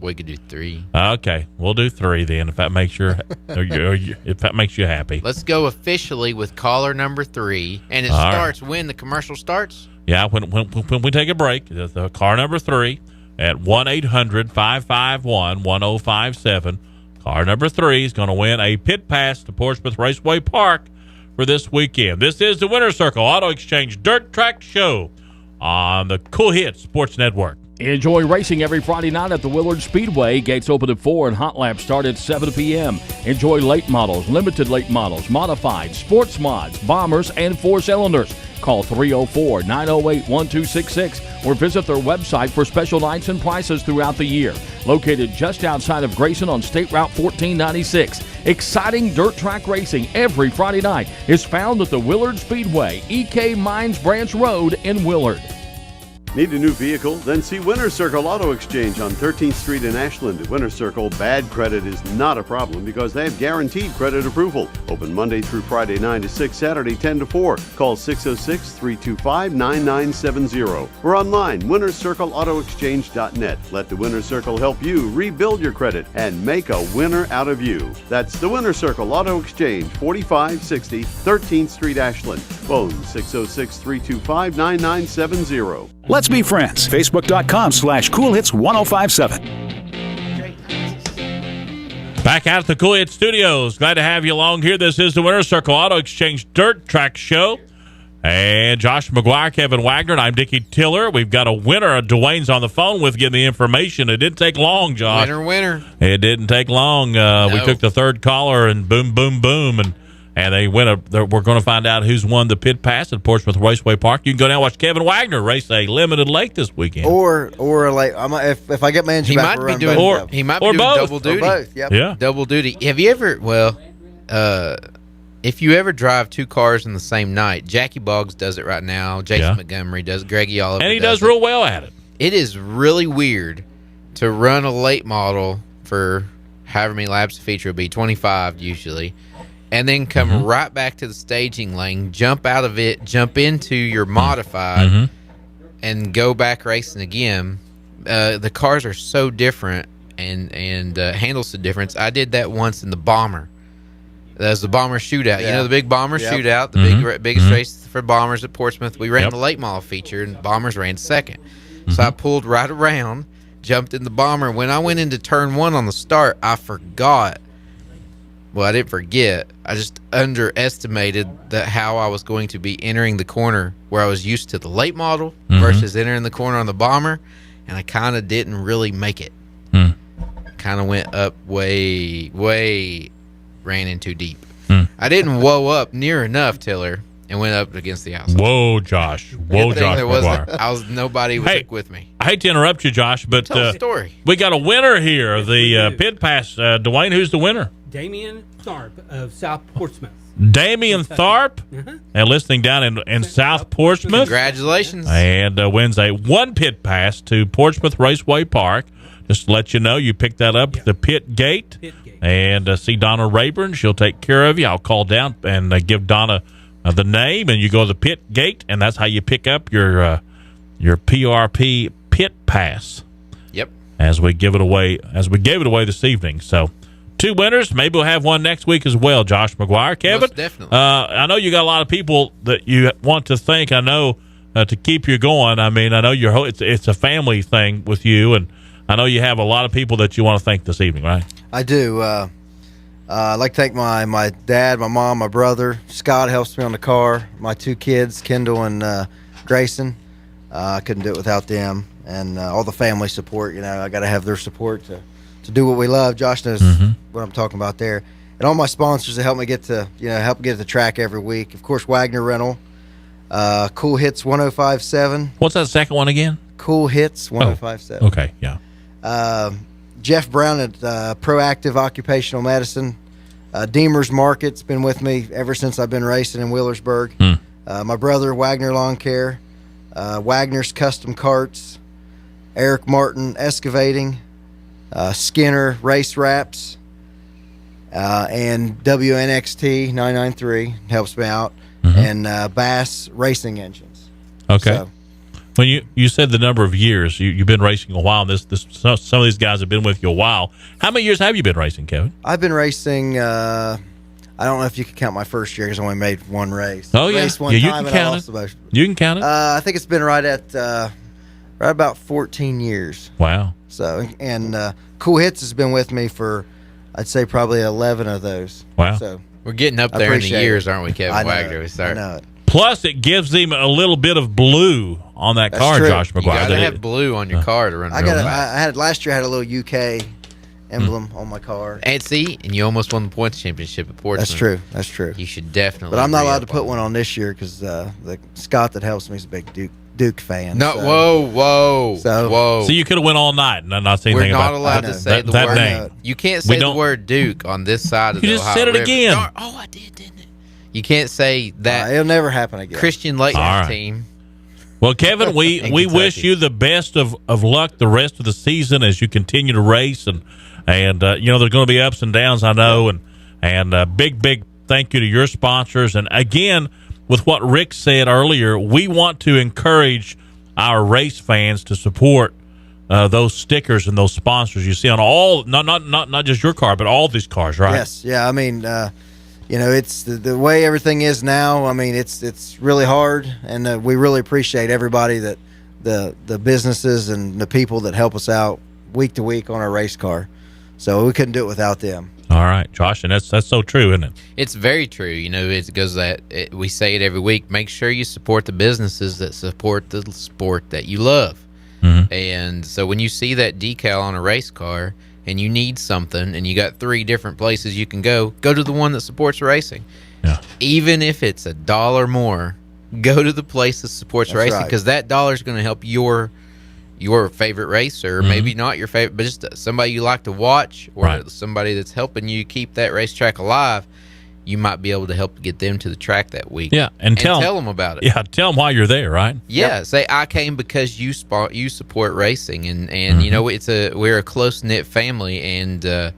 I: We could do 3.
B: Okay, we'll do 3 then if that makes if that makes you happy.
I: Let's go officially with caller number 3, and it starts when the commercial starts.
B: Yeah, when we take a break, the car number 3 at 1-800-551-1057. Car number 3 is going to win a pit pass to Portsmouth Raceway Park for this weekend. This is the Winter Circle Auto Exchange Dirt Track Show on the Cool Hits Sports Network.
A: Enjoy racing every Friday night at the Willard Speedway. Gates open at 4 and hot laps start at 7 p.m. Enjoy late models, limited late models, modified, sports mods, bombers, and 4-cylinders. Call 304-908-1266 or visit their website for special nights and prices throughout the year. Located just outside of Grayson on State Route 1496. Exciting dirt track racing every Friday night is found at the Willard Speedway, EK Mines Branch Road in Willard.
D: Need a new vehicle? Then see Winter Circle Auto Exchange on 13th Street in Ashland. At Winter Circle, bad credit is not a problem because they have guaranteed credit approval. Open Monday through Friday 9 to 6, Saturday 10 to 4. Call 606-325-9970 or online winnercircleautoexchange.net. Let the Winter Circle help you rebuild your credit and make a winner out of you. That's the Winter Circle Auto Exchange, 4560 13th Street, Ashland. Phone 606-325-9970.
L: Let's be friends. Facebook.com/CoolHits1057.
B: Back out at the Cool Hits Studios. Glad to have you along here. This is the Winter Circle Auto Exchange Dirt Track Show. And Josh McGuire, Kevin Wagner, and I'm Dickie Tiller. We've got a winner. Dwayne's on the phone with getting the information. It didn't take long, Josh.
I: Winner.
B: It didn't take long. We took the third caller and boom, boom, boom. And they win. We're going to find out who's won the pit pass at Portsmouth Raceway Park. You can go down and watch Kevin Wagner race a limited lake this weekend,
C: or like if I get my engine back,
I: he might be doing double duty.
C: Or both, yep.
B: Yeah,
I: double duty. Have you ever? Well, if you ever drive two cars in the same night, Jackie Boggs does it right now. Jason Montgomery does. Greggy Oliver,
B: and he does real well at it.
I: It is really weird to run a late model for however many laps the feature will be, 25 usually. And then come right back to the staging lane, jump out of it, jump into your modified, and go back racing again. The cars are so different and handle so different. I did that once in the Bomber. That was the Bomber Shootout. You know the big Bomber Shootout, the biggest race for Bombers at Portsmouth. We ran the late model feature, and Bombers ran second. So I pulled right around, jumped in the Bomber. When I went into turn 1 on the start, I forgot. Well, I didn't forget. I just underestimated how I was going to be entering the corner where I was used to the late model versus entering the corner on the Bomber, and I kind of didn't really make it. Kind of went up way, ran in too deep. I didn't whoa up near enough, Tiller, and went up against the outside.
B: Whoa, Josh. Whoa, Josh McGuire.
I: Nobody was with me.
B: I hate to interrupt you, Josh, but
I: tell a story.
B: We got a winner here. The pit pass. Dwayne, who's the winner?
N: Damian Tharp of South Portsmouth.
B: Damian Tharp, and listening down in South Portsmouth.
I: Congratulations.
B: And wins a 1 pit pass to Portsmouth Raceway Park. Just to let you know, you picked that up at the pit gate. And see Donna Rayburn. She'll take care of you. I'll call down and give Donna the name, and you go to the pit gate, and that's how you pick up your PRP pit pass.
I: Yep.
B: As we gave it away this evening. So 2 winners. Maybe we'll have one next week as well, Josh McGuire. Kevin,
I: most definitely.
B: I know you got a lot of people that you want to thank. I know to keep you going. I mean, I know it's a family thing with you, and I know you have a lot of people that you want to thank this evening, right?
C: I do. I'd like to thank my dad, my mom, my brother. Scott helps me on the car. My 2 kids, Kendall and Grayson. I couldn't do it without them, and all the family support. I got to have their support to do what we love. Josh knows what I'm talking about there, and all my sponsors that help me get to the track every week. Of course, Wagner Rental, Cool Hits 105.7.
B: What's that second one again?
C: Cool Hits 105.7.
B: Okay, yeah.
C: Jeff Brown at Proactive Occupational Medicine. Deemer's Market's been with me ever since I've been racing in Wheelersburg. My brother, Wagner Lawn Care. Wagner's Custom Carts. Eric Martin Excavating. Skinner Race Wraps. And WNXT 993 helps me out. And Bass Racing Engines.
B: Okay.
C: So,
B: when you said the number of years, you've been racing a while. Some of these guys have been with you a while. How many years have you been racing, Kevin?
C: I've been racing. I don't know if you can count my first year because I only made 1 race.
B: Oh yeah,
C: raced one
B: you
C: time
B: can count it. You can count it.
C: I think it's been right about 14 years.
B: Wow.
C: So and Cool Hits has been with me for, I'd say probably 11 of those.
B: Wow.
C: So
I: we're getting up there in the years, aren't we, Kevin Wagner?
C: I know it.
B: Plus, it gives him a little bit of blue on that car,
C: true.
B: Josh McGuire.
I: You got to have blue on your car to run.
C: I had last year. I had a little UK emblem on my car.
I: And you almost won the points championship at Portsmouth.
C: That's true.
I: You should definitely.
C: But I'm not allowed to put one on this year because the Scott that helps me is a big Duke fan.
I: No,
C: so.
I: whoa.
B: So you could have went all night and not say anything about.
I: We're not allowed to say the word name. You can't say the word Duke on this side of the Ohio River.
B: You just said it again.
I: Oh, I did, didn't it? You can't say that.
C: It'll never happen again.
I: Christian Lakeland's team.
B: Well, Kevin, we wish you the best of luck the rest of the season as you continue to race, and you know, there's going to be ups and downs, I know, and big thank you to your sponsors. And again, with what Rick said earlier, we want to encourage our race fans to support those stickers and those sponsors you see on all, not just your car, but all these cars, right?
C: Yes, yeah. I mean, you know, it's the way everything is now. I mean, it's really hard, and we really appreciate everybody that the businesses and the people that help us out week to week on our race car. So we couldn't do it without them.
B: All right, Josh, and that's so true, isn't it?
I: It's very true. You know, it goes that we say it every week. Make sure you support the businesses that support the sport that you love. Mm-hmm. And so when you see that decal on a race car and you need something and you got 3 different places you can go to the one that supports racing.
B: Yeah.
I: Even if it's $1 more, go to the place that supports
C: That's
I: racing,
C: right.
I: because that $1 is going to help your favorite racer,
B: Mm-hmm.
I: maybe not your favorite, but just somebody you like to watch, or
B: Right.
I: somebody that's helping you keep that racetrack alive. You might be able to help get them to the track that week.
B: Yeah, and tell
I: them about it.
B: Yeah, tell them why you're there, right?
I: Yeah, say I came because you support racing, and
B: Mm-hmm.
I: you know, we're a close knit family, and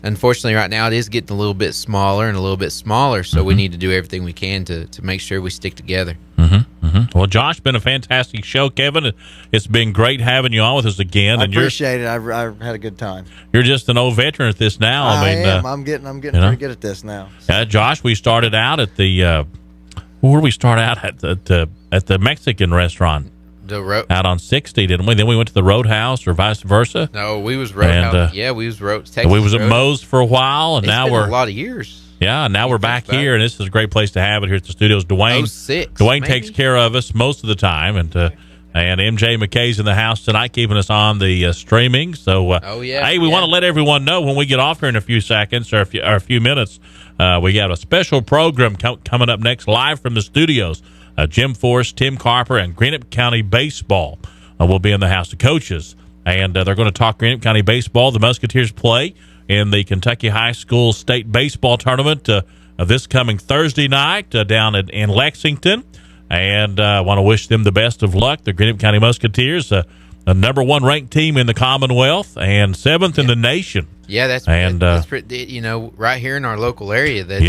I: unfortunately right now it is getting a little bit smaller and a little bit smaller, so we need to do everything we can to make sure we stick together.
B: Well, Josh, been a fantastic show, Kevin. It's been great having you on with us again.
C: I
B: And
C: appreciate it. I've had a good time.
B: you're just an old veteran at this now.
C: I
B: mean,
C: am. I'm getting
B: you know?
C: pretty good at this now.
B: Josh, we started out at the where did we start out at the Mexican restaurant out on 60, didn't we? Then we went to the Roadhouse, or vice versa.
I: No, we was Roadhouse.
B: And,
I: we was Road.
B: we was at Moe's for a while, and
I: It's
B: now
I: been
B: we're
I: a lot of years.
B: Yeah, now we're back here, and this is a great place to have it here at the studios. Dwayne
I: 06,
B: Dwayne
I: maybe?
B: takes care of us most of the time, and MJ McKay's in the house tonight, keeping us on the streaming. So, hey, we want to let everyone know when we get off here in a few seconds or a few minutes, we got a special program coming up next, live from the studios. Jim Forrest, Tim Carper, and Greenup County Baseball will be in the house of coaches, and they're going to talk Greenup County Baseball. The Musketeers play in the Kentucky High School State Baseball Tournament this coming Thursday night down in Lexington. And I want to wish them the best of luck. The Greenup County Musketeers, a number 1 ranked team in the Commonwealth and 7th in the nation.
I: Yeah, that's pretty, you know, right here in our local area. That's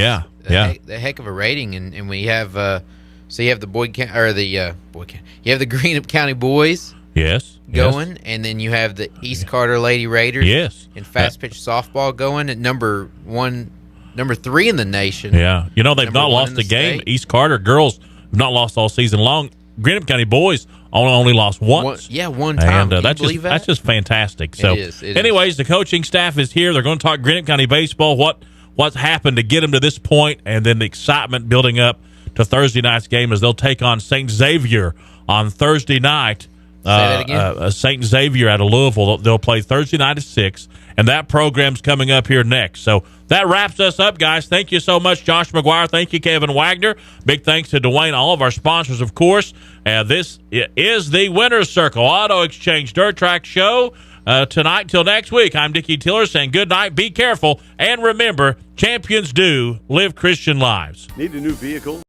I: a heck of a rating, and we have so you have the you have the Greenup County boys.
B: Yes.
I: Going, and then you have the East Carter Lady Raiders.
B: Yes.
I: And fast pitch softball going at number 3 in the nation.
B: Yeah. You know, they've not lost a game.
I: State.
B: East Carter girls have not lost all season long. Greenup County boys only lost once.
I: One time.
B: And that's just fantastic. So,
I: It
B: anyways, the coaching staff is here. They're going to talk Greenup County baseball, what's happened to get them to this point, and then the excitement building up to Thursday night's game as they'll take on St. Xavier on Thursday night.
I: Say that again.
B: St. Xavier out of Louisville. They'll play Thursday night at 6, and that program's coming up here next. So that wraps us up, guys. Thank you so much, Josh McGuire. Thank you, Kevin Wagner. Big thanks to Dwayne, all of our sponsors, of course. This is the Winner's Circle Auto Exchange Dirt Track Show. Tonight till next week, I'm Dickie Tiller saying good night, be careful, and remember, champions do live Christian lives.
D: Need a new vehicle?